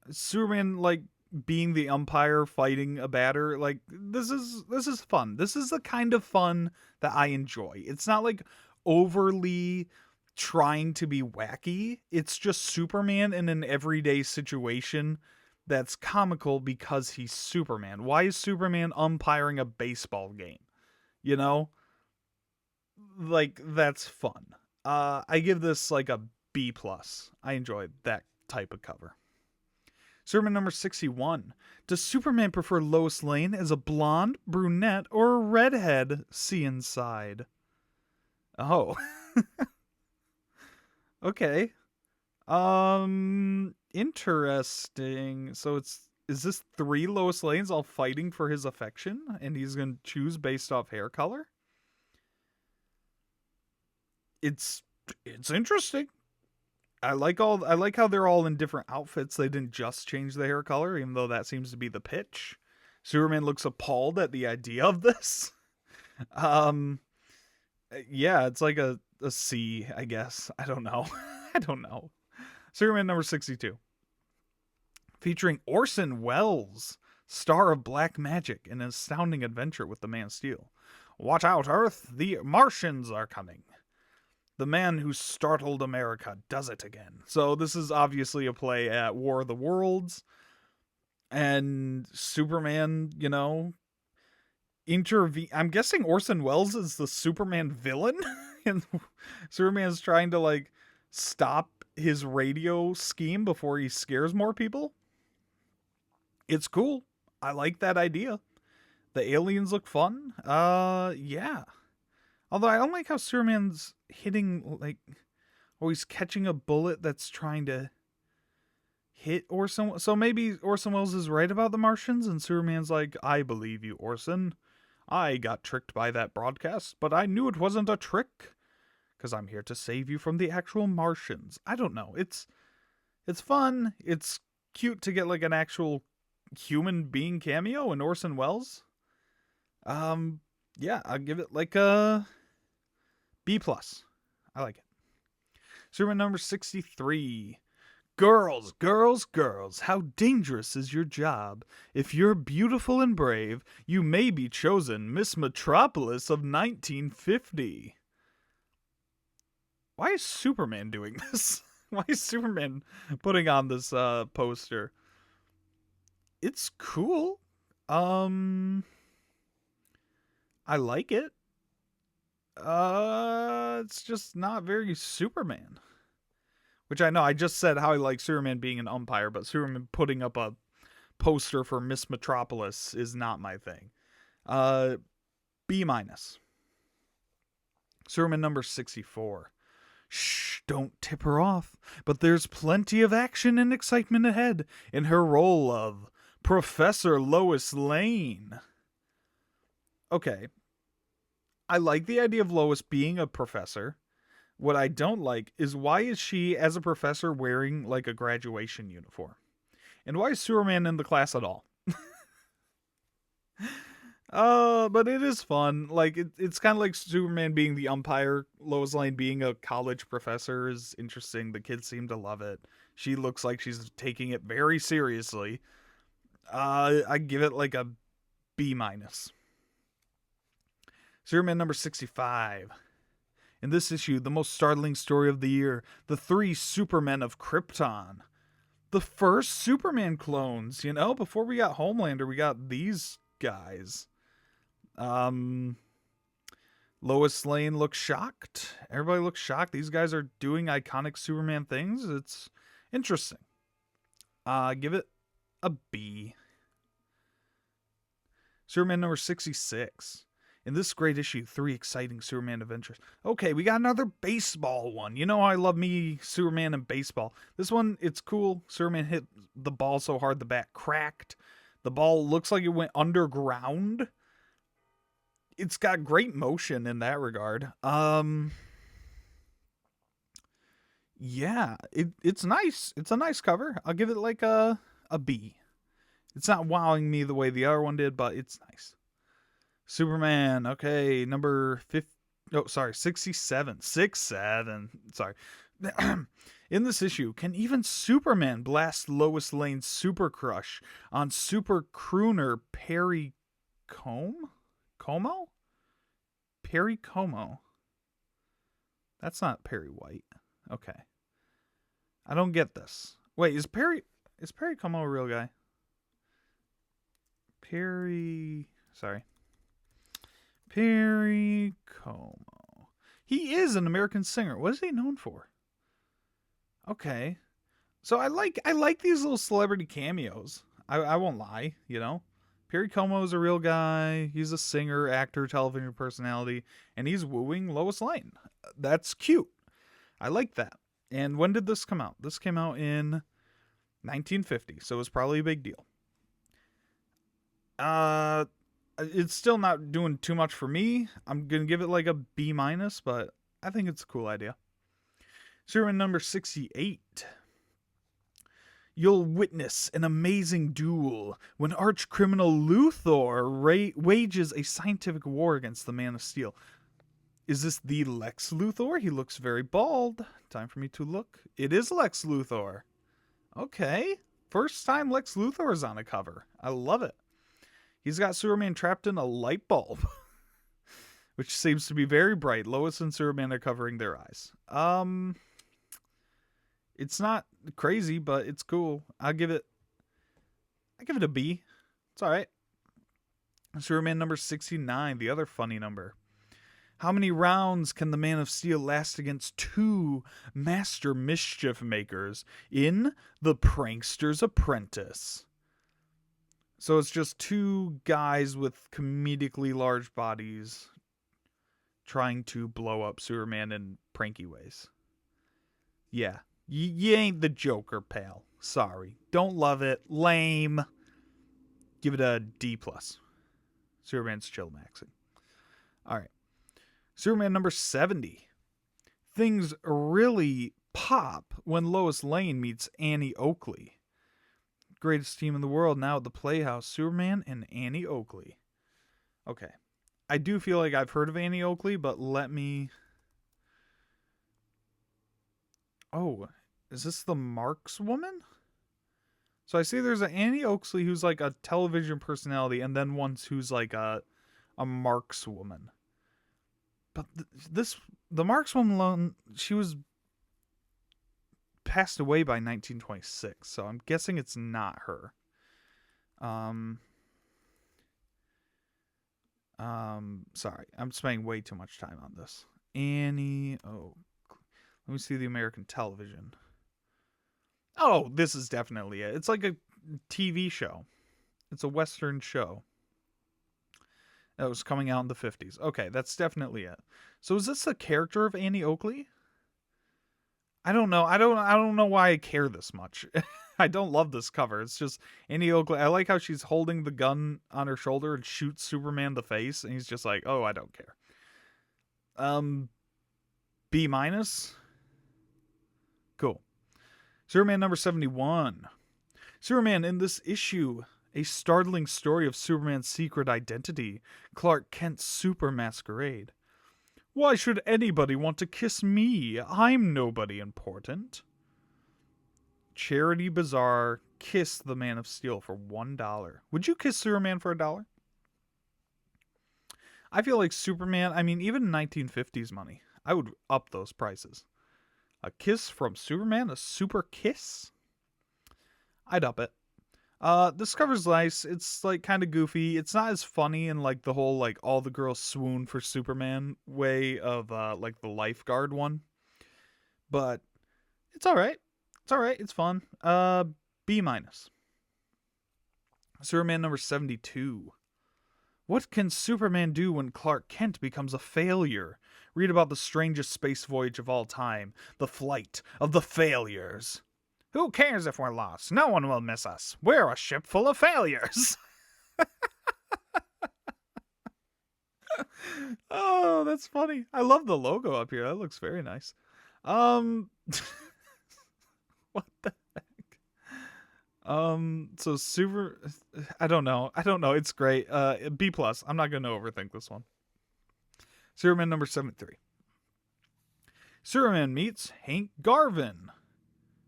Speaker 1: Superman like being the umpire fighting a batter. Like this is fun. This is the kind of fun that I enjoy. It's not like overly trying to be wacky. It's just Superman in an everyday situation that's comical because he's Superman. Why is Superman umpiring a baseball game? You know? Like, that's fun. I give this like a B+. I enjoy that type of cover. Superman number 61. Does Superman prefer Lois Lane as a blonde, brunette, or a redhead? See inside. Oh. Okay. Interesting. So is this 3 Lois Lanes all fighting for his affection, and he's gonna choose based off hair color? It's interesting. I like how they're all in different outfits. They didn't just change the hair color, even though that seems to be the pitch. Superman looks appalled at the idea of this. Yeah, it's like a C, I guess. I don't know. I don't know. Superman number 62. Featuring Orson Welles, star of Black Magic, and an astounding adventure with the Man of Steel. Watch out, Earth! The Martians are coming. The man who startled America does it again. So this is obviously a play at War of the Worlds. And Superman, you know, I'm guessing Orson Welles is the Superman villain. And Superman's trying to, like, stop his radio scheme before he scares more people. It's cool. I like that idea. The aliens look fun. Yeah. Although I don't like how Superman's hitting, like, or he's catching a bullet that's trying to hit Orson. So maybe Orson Welles is right about the Martians, and Superman's like, I believe you, Orson. I got tricked by that broadcast, but I knew it wasn't a trick, because I'm here to save you from the actual Martians. I don't know. It's It's fun. It's cute to get like an actual human being cameo in Orson Welles. Um, yeah, I'll give it like a B plus. I like it. Superman number 63. Girls, girls, girls, how dangerous is your job? If you're beautiful and brave, you may be chosen Miss Metropolis of 1950. Why is Superman doing this? Why is Superman putting on this poster? It's cool. I like it. It's just not very Superman. Which I know I just said how I like Superman being an umpire, but Superman putting up a poster for Miss Metropolis is not my thing. B minus. Superman number 64. Shh, don't tip her off, but there's plenty of action and excitement ahead in her role of Professor Lois Lane. Okay. I like the idea of Lois being a professor. What I don't like is why is she, as a professor, wearing like a graduation uniform? And why is Superman in the class at all? But it is fun. Like it's kind of like Superman being the umpire, Lois Lane being a college professor is interesting. The kids seem to love it. She looks like she's taking it very seriously. I give it like a B minus. Superman number 65. In this issue, the most startling story of the year, the 3 Supermen of Krypton. The first Superman clones, you know? Before we got Homelander, we got these guys. Lois Lane looks shocked. Everybody looks shocked. These guys are doing iconic Superman things. It's interesting. Give it a B. Superman number 66. In this great issue, 3 exciting Superman adventures. Okay, we got another baseball one. You know I love me Superman and baseball. This one, it's cool. Superman hit the ball so hard the bat cracked. The ball looks like it went underground. It's got great motion in that regard. Yeah, it's nice. It's a nice cover. I'll give it like a B. It's not wowing me the way the other one did, but it's nice. Superman, okay, number 67. 67. Sorry. In this issue, can even Superman blast Lois Lane's super crush on super crooner Perry Como? Perry Como. That's not Perry White. Okay. I don't get this. Wait, is Perry Como a real guy? Perry Como. He is an American singer. What is he known for? Okay. So I like these little celebrity cameos. I won't lie, you know. Perry Como is a real guy. He's a singer, actor, television personality, and he's wooing Lois Lane. That's cute. I like that. And when did this come out? This came out in 1950, so it was probably a big deal. It's still not doing too much for me. I'm gonna give it like a B minus, but I think it's a cool idea. Superman number 68. You'll witness an amazing duel when arch-criminal Luthor wages a scientific war against the Man of Steel. Is this the Lex Luthor? He looks very bald. Time for me to look. It is Lex Luthor. Okay. First time Lex Luthor is on a cover. I love it. He's got Superman trapped in a light bulb, which seems to be very bright. Lois and Superman are covering their eyes. It's not crazy, but it's cool. I give it a B. It's all right. Superman number 69, the other funny number. How many rounds can the Man of Steel last against 2 master mischief makers in The Prankster's Apprentice? So it's just 2 guys with comedically large bodies trying to blow up Superman in pranky ways. Yeah. You ain't the Joker, pal. Sorry. Don't love it. Lame. Give it a D+. Superman's chill maxing. Alright. Superman number 70. Things really pop when Lois Lane meets Annie Oakley. Greatest team in the world now at the Playhouse, Superman and Annie Oakley. Okay. I do feel like I've heard of Annie Oakley, but let me... Oh, is this the Marx woman? So I see there's an Annie Oakley who's like a television personality, and then one who's like a Marx woman. But the Marx woman, she was passed away by 1926, so I'm guessing it's not her. Sorry, I'm spending way too much time on this. Annie, let me see the American television. Oh, this is definitely it. It's like a TV show. It's a Western show that was coming out in the 50s. Okay, that's definitely it. So is this the character of Annie Oakley? I don't know. I don't know why I care this much. I don't love this cover. It's just Annie Oakley. I like how she's holding the gun on her shoulder and shoots Superman in the face, and he's just like, "Oh, I don't care." B minus. Cool. Superman number 71. Superman in this issue, a startling story of Superman's secret identity, Clark Kent's super masquerade. Why should anybody want to kiss me? I'm nobody important. Charity Bazaar, kiss the Man of Steel for $1. Would you kiss Superman for $1? I feel like Superman, I mean, even 1950s money, I would up those prices. A kiss from Superman? A super kiss? I'd up it. This cover's nice. It's like kind of goofy. It's not as funny in like the whole like all the girls swoon for Superman way of like the lifeguard one. But it's alright. It's alright. It's fun. B minus. Superman number 72. What can Superman do when Clark Kent becomes a failure? Read about the strangest space voyage of all time. The flight of the failures. Who cares if we're lost? No one will miss us. We're a ship full of failures. Oh, that's funny. I love the logo up here. That looks very nice. What the heck? So super, I don't know. It's great. B plus. I'm not going to overthink this one. Superman number 73. Superman meets Hank Garvin.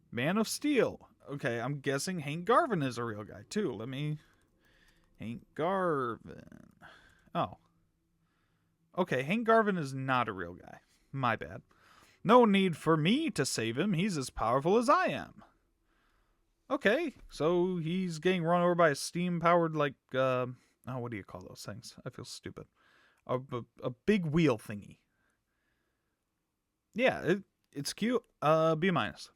Speaker 1: Man of Steel. Okay, I'm guessing Hank Garvin is a real guy, too. Hank Garvin. Oh. Okay, Hank Garvin is not a real guy. My bad. No need for me to save him. He's as powerful as I am. Okay, so he's getting run over by a steam-powered, like, what do you call those things? I feel stupid. A big wheel thingy. Yeah, it's cute. B minus.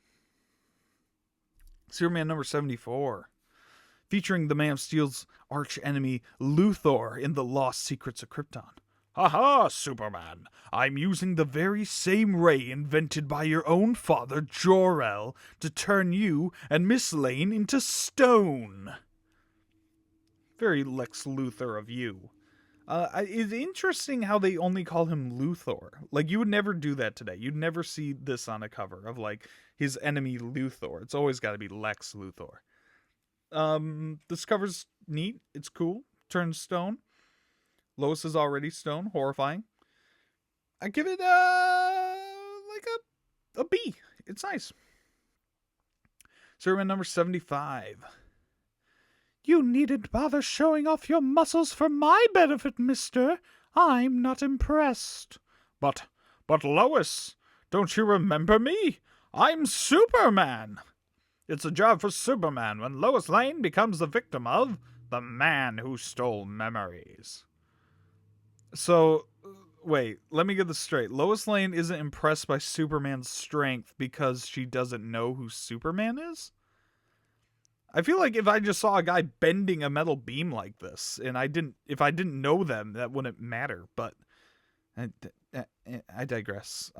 Speaker 1: Superman number 74. Featuring the Man of Steel's arch enemy, Luthor, in the Lost Secrets of Krypton. Haha, Superman. I'm using the very same ray invented by your own father, Jor-El, to turn you and Miss Lane into stone. Very Lex Luthor of you. It's interesting how they only call him Luthor. Like, you would never do that today. You'd never see this on a cover of, like, his enemy Luthor. It's always got to be Lex Luthor. This cover's neat. It's cool. Turns stone. Lois is already stone. Horrifying. I give it, like a B. It's nice. Superman number 75. You needn't bother showing off your muscles for my benefit, mister. I'm not impressed. But Lois, don't you remember me? I'm Superman. It's a job for Superman when Lois Lane becomes the victim of the man who stole memories. So, wait, let me get this straight. Lois Lane isn't impressed by Superman's strength because she doesn't know who Superman is? I feel like if I just saw a guy bending a metal beam like this, and if I didn't know them, that wouldn't matter. But I digress.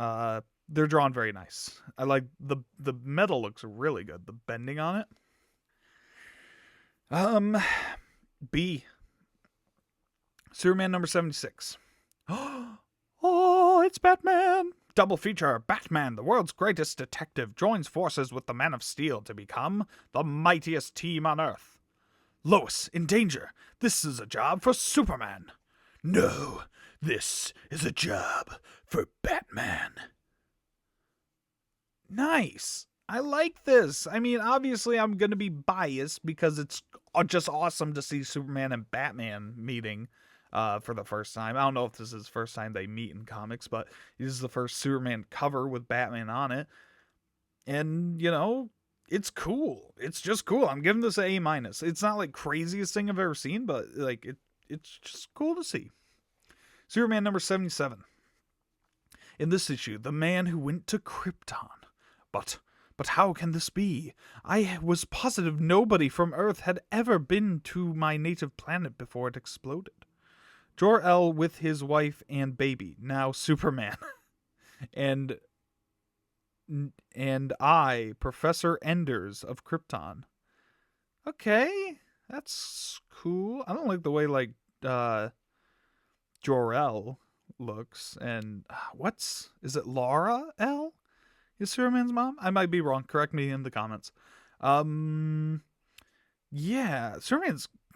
Speaker 1: They're drawn very nice. I like the metal looks really good. The bending on it. B. Superman number 76. Oh, it's Batman. Double feature, Batman, the world's greatest detective, joins forces with the Man of Steel to become the mightiest team on Earth. Lois, in danger. This is a job for Superman. No, this is a job for Batman. Nice. I like this. I mean, obviously I'm going to be biased because it's just awesome to see Superman and Batman meeting for the first time. I don't know if this is the first time they meet in comics, but this is the first Superman cover with Batman on it. And, it's cool. It's just cool. I'm giving this an A-. It's not like craziest thing I've ever seen, but like it's just cool to see. Superman number 77. In this issue, the man who went to Krypton. But how can this be? I was positive nobody from Earth had ever been to my native planet before it exploded. Jor-El with his wife and baby, now Superman. and I, Professor Enders of Krypton. Okay, that's cool. I don't like the way, Jor-El looks. And is it Laura L? Is Superman's mom? I might be wrong. Correct me in the comments. Yeah,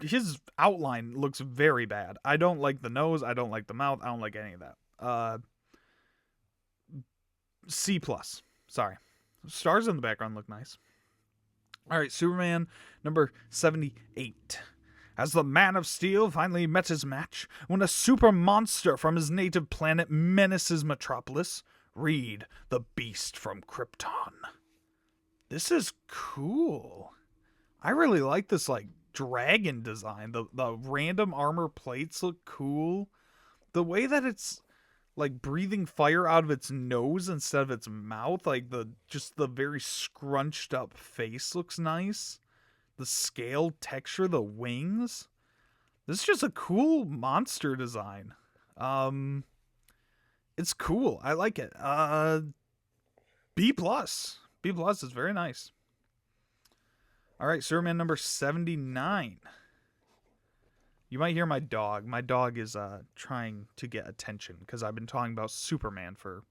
Speaker 1: his outline looks very bad. I don't like the nose. I don't like the mouth. I don't like any of that. C+. Sorry. Stars in the background look nice. All right, Superman number 78. As the Man of Steel finally met his match, when a super monster from his native planet menaces Metropolis, read The Beast from Krypton. This is cool. I really like this, dragon design. The random armor plates look cool. The way that it's, breathing fire out of its nose instead of its mouth, the very scrunched up face looks nice. The scale texture, the wings. This is just a cool monster design. It's cool. I like it. B+. B+ is very nice. All right, Superman number 79. You might hear my dog. My dog is trying to get attention because I've been talking about Superman for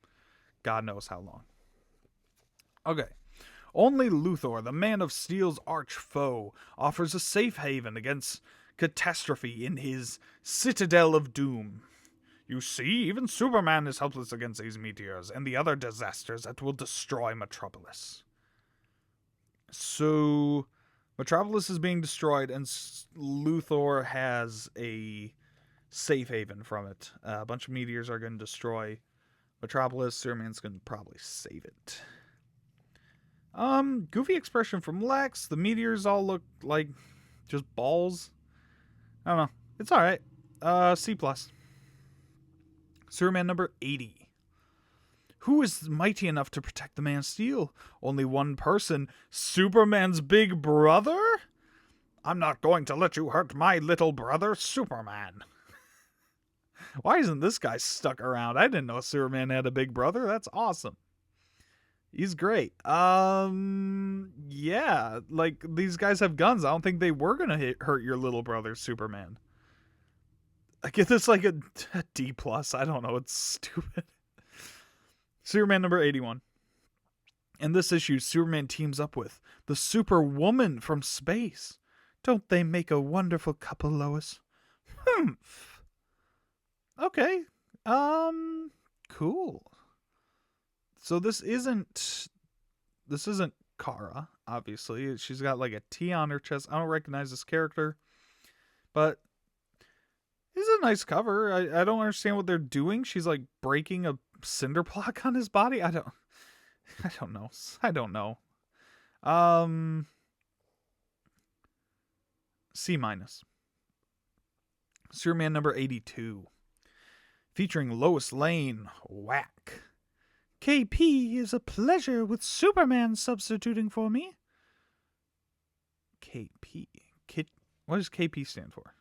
Speaker 1: God knows how long. Okay. Only Luthor, the Man of Steel's arch foe, offers a safe haven against catastrophe in his Citadel of Doom. You see, even Superman is helpless against these meteors and the other disasters that will destroy Metropolis. So, Metropolis is being destroyed, and Luthor has a safe haven from it. A bunch of meteors are going to destroy Metropolis. Superman's going to probably save it. Goofy expression from Lex. The meteors all look like just balls. I don't know. It's alright. C+. Superman number 80. Who is mighty enough to protect the Man of Steel? Only one person. Superman's big brother? I'm not going to let you hurt my little brother, Superman. Why isn't this guy stuck around? I didn't know Superman had a big brother. That's awesome. He's great. Yeah, these guys have guns. I don't think they were going to hurt your little brother, Superman. I get this a D+. I don't know. It's stupid. Superman number 81. In this issue, Superman teams up with the Superwoman from space. Don't they make a wonderful couple, Lois? Okay. Cool. So this isn't Kara, obviously. She's got a T on her chest. I don't recognize this character. But it's a nice cover. I don't understand what they're doing. She's breaking a cinder block on his body. I don't know. C-. Superman number 82. Featuring Lois Lane. Whack. KP is a pleasure with Superman substituting for me. KP. What does KP stand for?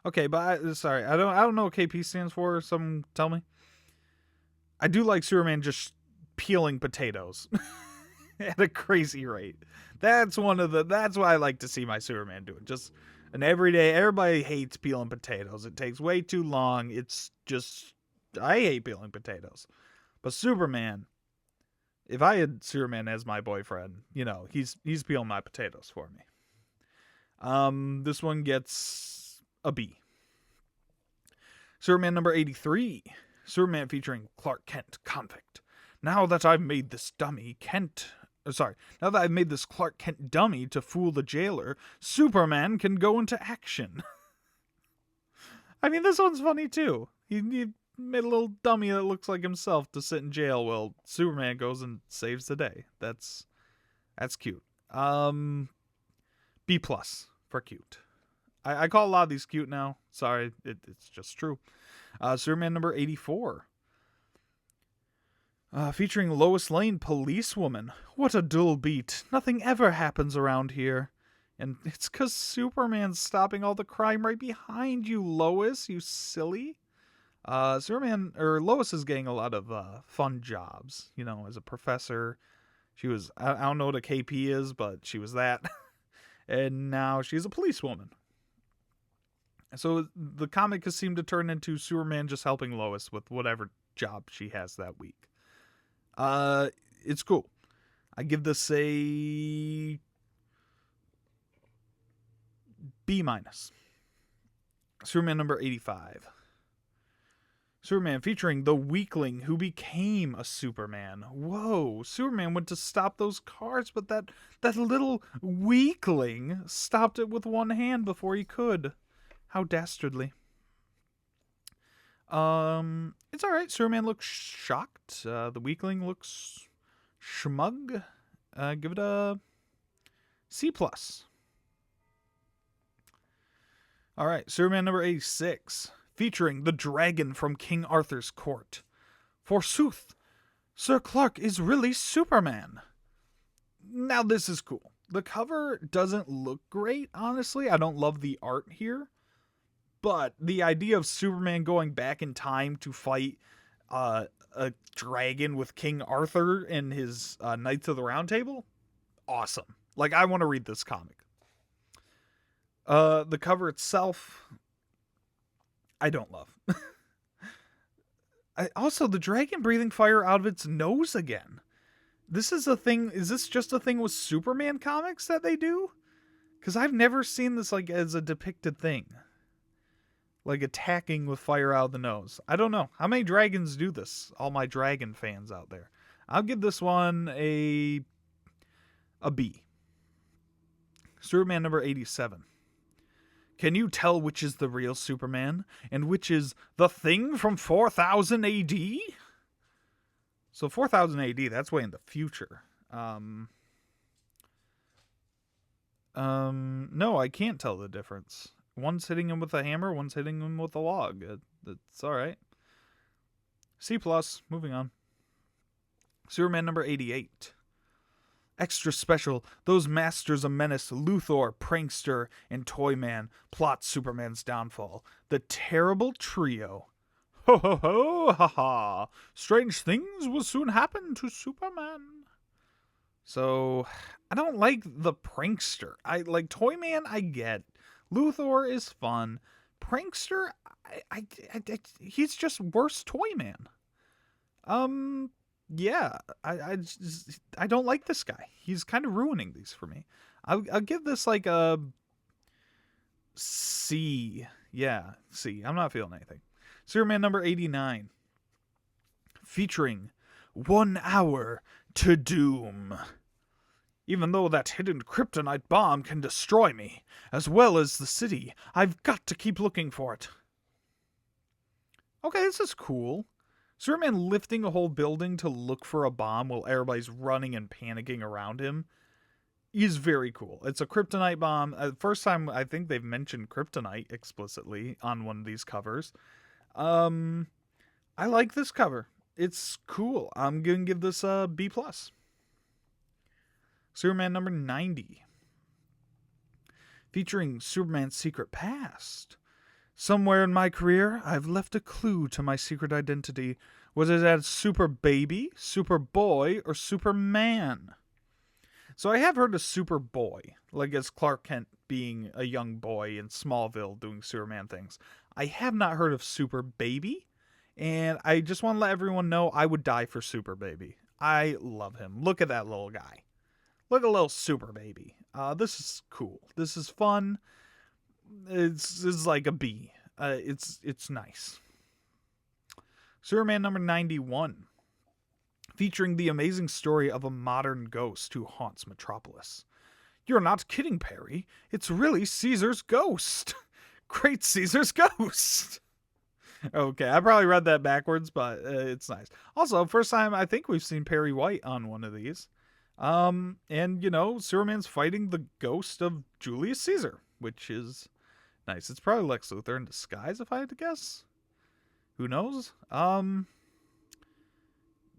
Speaker 1: Okay, but I don't know what KP stands for. Someone tell me. I do like Superman just peeling potatoes at a crazy rate. That's what I like to see my Superman doing. Just an everyday. Everybody hates peeling potatoes. It takes way too long. It's just I hate peeling potatoes. But Superman, if I had Superman as my boyfriend, he's peeling my potatoes for me. This one gets a B. Superman number 83. Superman featuring Clark Kent, convict. Now that I've made this Clark Kent dummy to fool the jailer, Superman can go into action. I mean, this one's funny too. He made a little dummy that looks like himself to sit in jail while Superman goes and saves the day. That's cute. B+ for cute. I call a lot of these cute now. Sorry, it's just true. Superman number 84. Featuring Lois Lane, policewoman. What a dull beat. Nothing ever happens around here. And it's because Superman's stopping all the crime right behind you, Lois, you silly. Lois is getting a lot of fun jobs, as a professor. She was, I don't know what a KP is, but she was that. And now she's a policewoman. So the comic has seemed to turn into Superman just helping Lois with whatever job she has that week. It's cool. I give this a B-. Superman number 85. Superman featuring the weakling who became a Superman. Whoa, Superman went to stop those cars, but that little weakling stopped it with one hand before he could. How dastardly. It's alright. Superman looks shocked. The weakling looks schmug. Give it a C+. Alright, Superman number 86. Featuring the dragon from King Arthur's court. Forsooth, Sir Clark is really Superman. Now this is cool. The cover doesn't look great, honestly. I don't love the art here. But the idea of Superman going back in time to fight a dragon with King Arthur and his Knights of the Round Table, awesome. Like, I want to read this comic. The cover itself, I don't love. Also, the dragon breathing fire out of its nose again. This is a thing. Is this just a thing with Superman comics that they do? Because I've never seen this like as a depicted thing. Like attacking with fire out of the nose. I don't know. How many dragons do this? All my dragon fans out there. I'll give this one a B. Superman number 87. Can you tell which is the real Superman and which is the thing from 4000 AD? So 4000 AD, that's way in the future. No, I can't tell the difference. One's hitting him with a hammer, one's hitting him with a log. It's all right. C+, moving on. Superman number 88. Extra special, those masters of menace, Luthor, Prankster, and Toyman, plot Superman's downfall. The terrible trio. Ho ho ho, ha ha. Strange things will soon happen to Superman. So, I don't like the Prankster. I like Toyman, I get. Luthor is fun. Prankster, he's just worse Toyman. Yeah, I don't like this guy. He's kind of ruining these for me. I'll give this like a C. Yeah, C. I'm not feeling anything. Superman number 89. Featuring 1 hour to doom. Even though that hidden kryptonite bomb can destroy me, as well as the city, I've got to keep looking for it. Okay, this is cool. Superman lifting a whole building to look for a bomb while everybody's running and panicking around him is very cool. It's a kryptonite bomb. First time I think they've mentioned kryptonite explicitly on one of these covers. I like this cover. It's cool. I'm going to give this a B+. Superman number 90. Featuring Superman's secret past. Somewhere in my career, I've left a clue to my secret identity. Was it as Super Baby, Super Boy, or Superman? So I have heard of Super Boy, like as Clark Kent being a young boy in Smallville doing Superman things. I have not heard of Super Baby, And I just want to let everyone know I would die for Super Baby. I love him. Look at that little guy. Look at little Super Baby. This is cool. This is fun. It's like a B. It's nice. Superman number 91. Featuring the amazing story of a modern ghost who haunts Metropolis. You're not kidding, Perry. It's really Caesar's ghost. Great Caesar's ghost. Okay, I probably read that backwards, but it's nice. Also, first time I think we've seen Perry White on one of these. And, Superman's fighting the ghost of Julius Caesar, which is nice. It's probably Lex Luthor in disguise, if I had to guess. Who knows?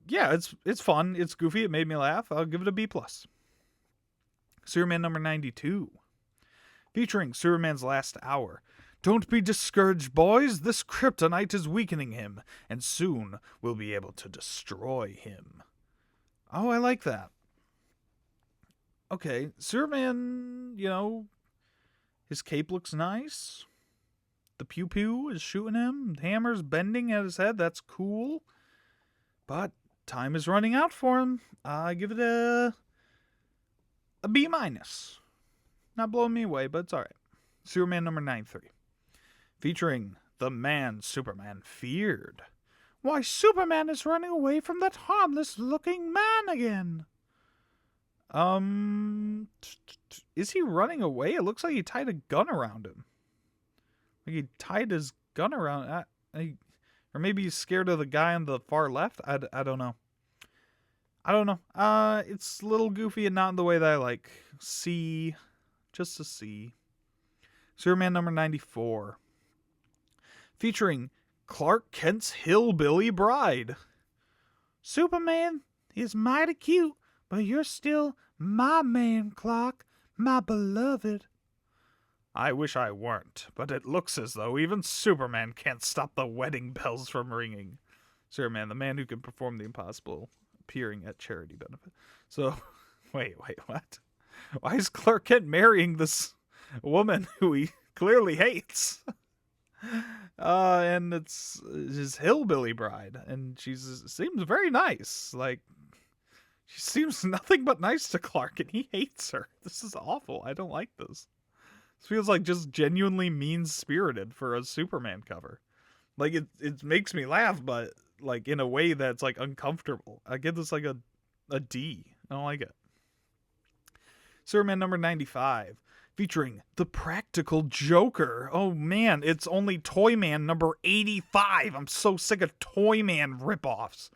Speaker 1: Yeah, it's fun. It's goofy. It made me laugh. I'll give it a B+. Superman number 92. Featuring Superman's last hour. Don't be discouraged, boys. This kryptonite is weakening him, and soon we'll be able to destroy him. Oh, I like that. Okay, Superman, his cape looks nice. The pew-pew is shooting him. The hammer's bending at his head. That's cool. But time is running out for him. I give it a B-. Not blowing me away, but it's alright. Superman number 93. Featuring the man Superman feared. Why, Superman is running away from that harmless-looking man again. Is he running away? It looks like he tied a gun around him. Like he tied his gun around... or maybe he's scared of the guy on the far left? I don't know. It's a little goofy and not in the way that I like. C. Just a C. Superman number 94. Featuring Clark Kent's hillbilly bride. Superman is mighty cute, but you're still my man, Clark, my beloved. I wish I weren't, but it looks as though even Superman can't stop the wedding bells from ringing. Superman, the man who can perform the impossible, appearing at charity benefit. So, wait, what? Why is Clark Kent marrying this woman who he clearly hates? And it's his hillbilly bride, and she seems very nice. Like, she seems nothing but nice to Clark, and he hates her. This is awful. I don't like this. This feels like just genuinely mean-spirited for a Superman cover. Like, it makes me laugh, but, like, in a way that's, like, uncomfortable. I give this, like, a D. I don't like it. Superman number 95. Featuring the Practical Joker. Oh, man, it's only Toyman number 85. I'm so sick of Toyman ripoffs.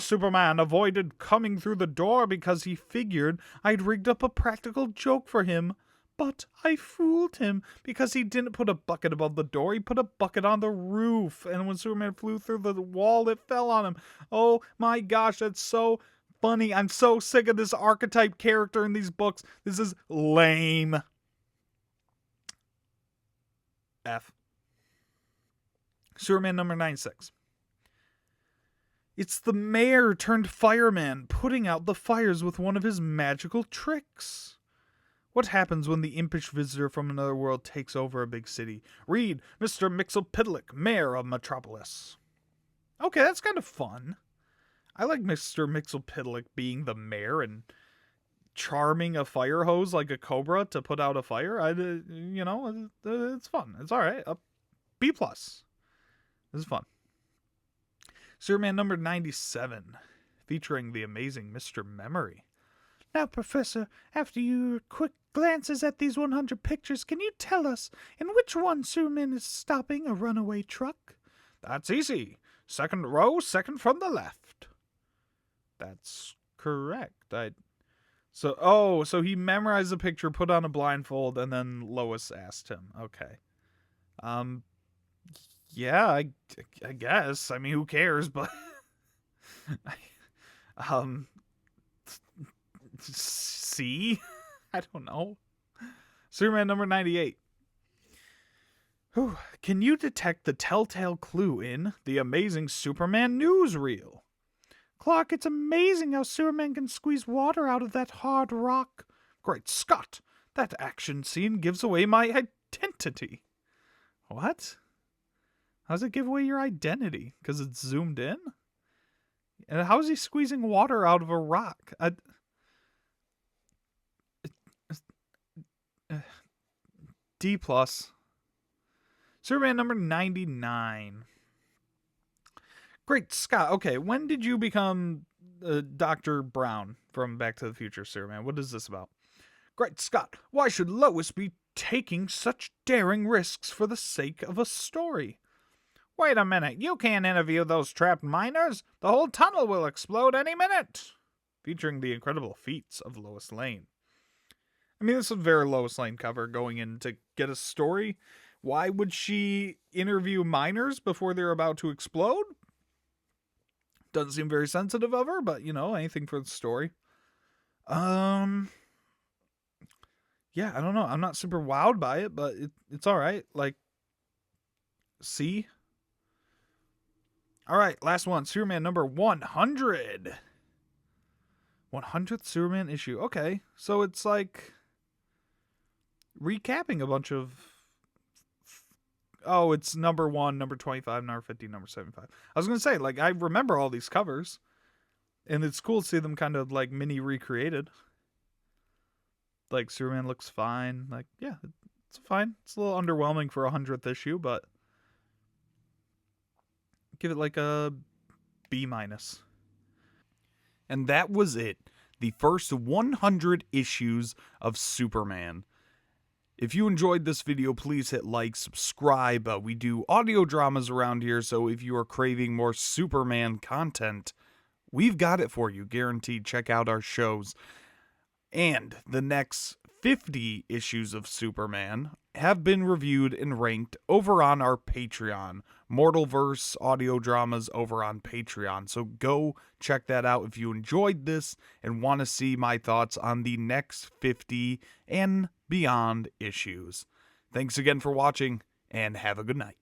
Speaker 1: Superman avoided coming through the door because he figured I'd rigged up a practical joke for him. But I fooled him because he didn't put a bucket above the door. He put a bucket on the roof. And when Superman flew through the wall, it fell on him. Oh my gosh, that's so funny. I'm so sick of this archetype character in these books. This is lame. F. Superman number 96. It's the mayor turned fireman putting out the fires with one of his magical tricks. What happens when the impish visitor from another world takes over a big city? Read Mr. Mxyzptlk, Mayor of Metropolis. Okay, that's kind of fun. I like Mr. Mxyzptlk being the mayor and charming a fire hose like a cobra to put out a fire. It's fun. It's all right. A B+. This is fun. Superman number 97, featuring the amazing Mr. Memory. Now, Professor, after your quick glances at these 100 pictures, can you tell us in which one Superman is stopping a runaway truck? That's easy. Second row, second from the left. That's correct. So he memorized the picture, put on a blindfold, and then Lois asked him. Okay. Yeah, I guess. I mean, who cares? But C? I don't know. Superman number 98. Whew. Can you detect the telltale clue in The Amazing Superman newsreel? Clark, it's amazing how Superman can squeeze water out of that hard rock. Great Scott! That action scene gives away my identity. What? How does it give away your identity? Because it's zoomed in? And how is he squeezing water out of a rock? D plus. Superman number 99. Great Scott. Okay, when did you become Dr. Brown from Back to the Future, Superman? What is this about? Great Scott, why should Lois be taking such daring risks for the sake of a story? Wait a minute, you can't interview those trapped miners. The whole tunnel will explode any minute. Featuring the incredible feats of Lois Lane. I mean, this is a very Lois Lane cover going in to get a story. Why would she interview miners before they're about to explode? Doesn't seem very sensitive of her, but, you know, anything for the story. Yeah, I don't know. I'm not super wowed by it, but it's alright. Like, C. Alright, last one. Superman number 100. 100th Superman issue. Okay, so it's like recapping a bunch of... Oh, it's number 1, number 25, number 50, number 75. I was going to say, like, I remember all these covers, and it's cool to see them kind of, like, mini recreated. Like, Superman looks fine. Like, yeah, it's fine. It's a little underwhelming for a 100th issue, but give it like a B minus. And that was it. The first 100 issues of Superman. If you enjoyed this video, please hit like, subscribe. We do audio dramas around here, so if you are craving more Superman content, we've got it for you, guaranteed. Check out our shows. And the next 50 issues of Superman have been reviewed and ranked over on our Patreon. Mortalverse audio dramas over on Patreon. So go check that out if you enjoyed this and want to see my thoughts on the next 50 and beyond issues. Thanks again for watching, and have a good night.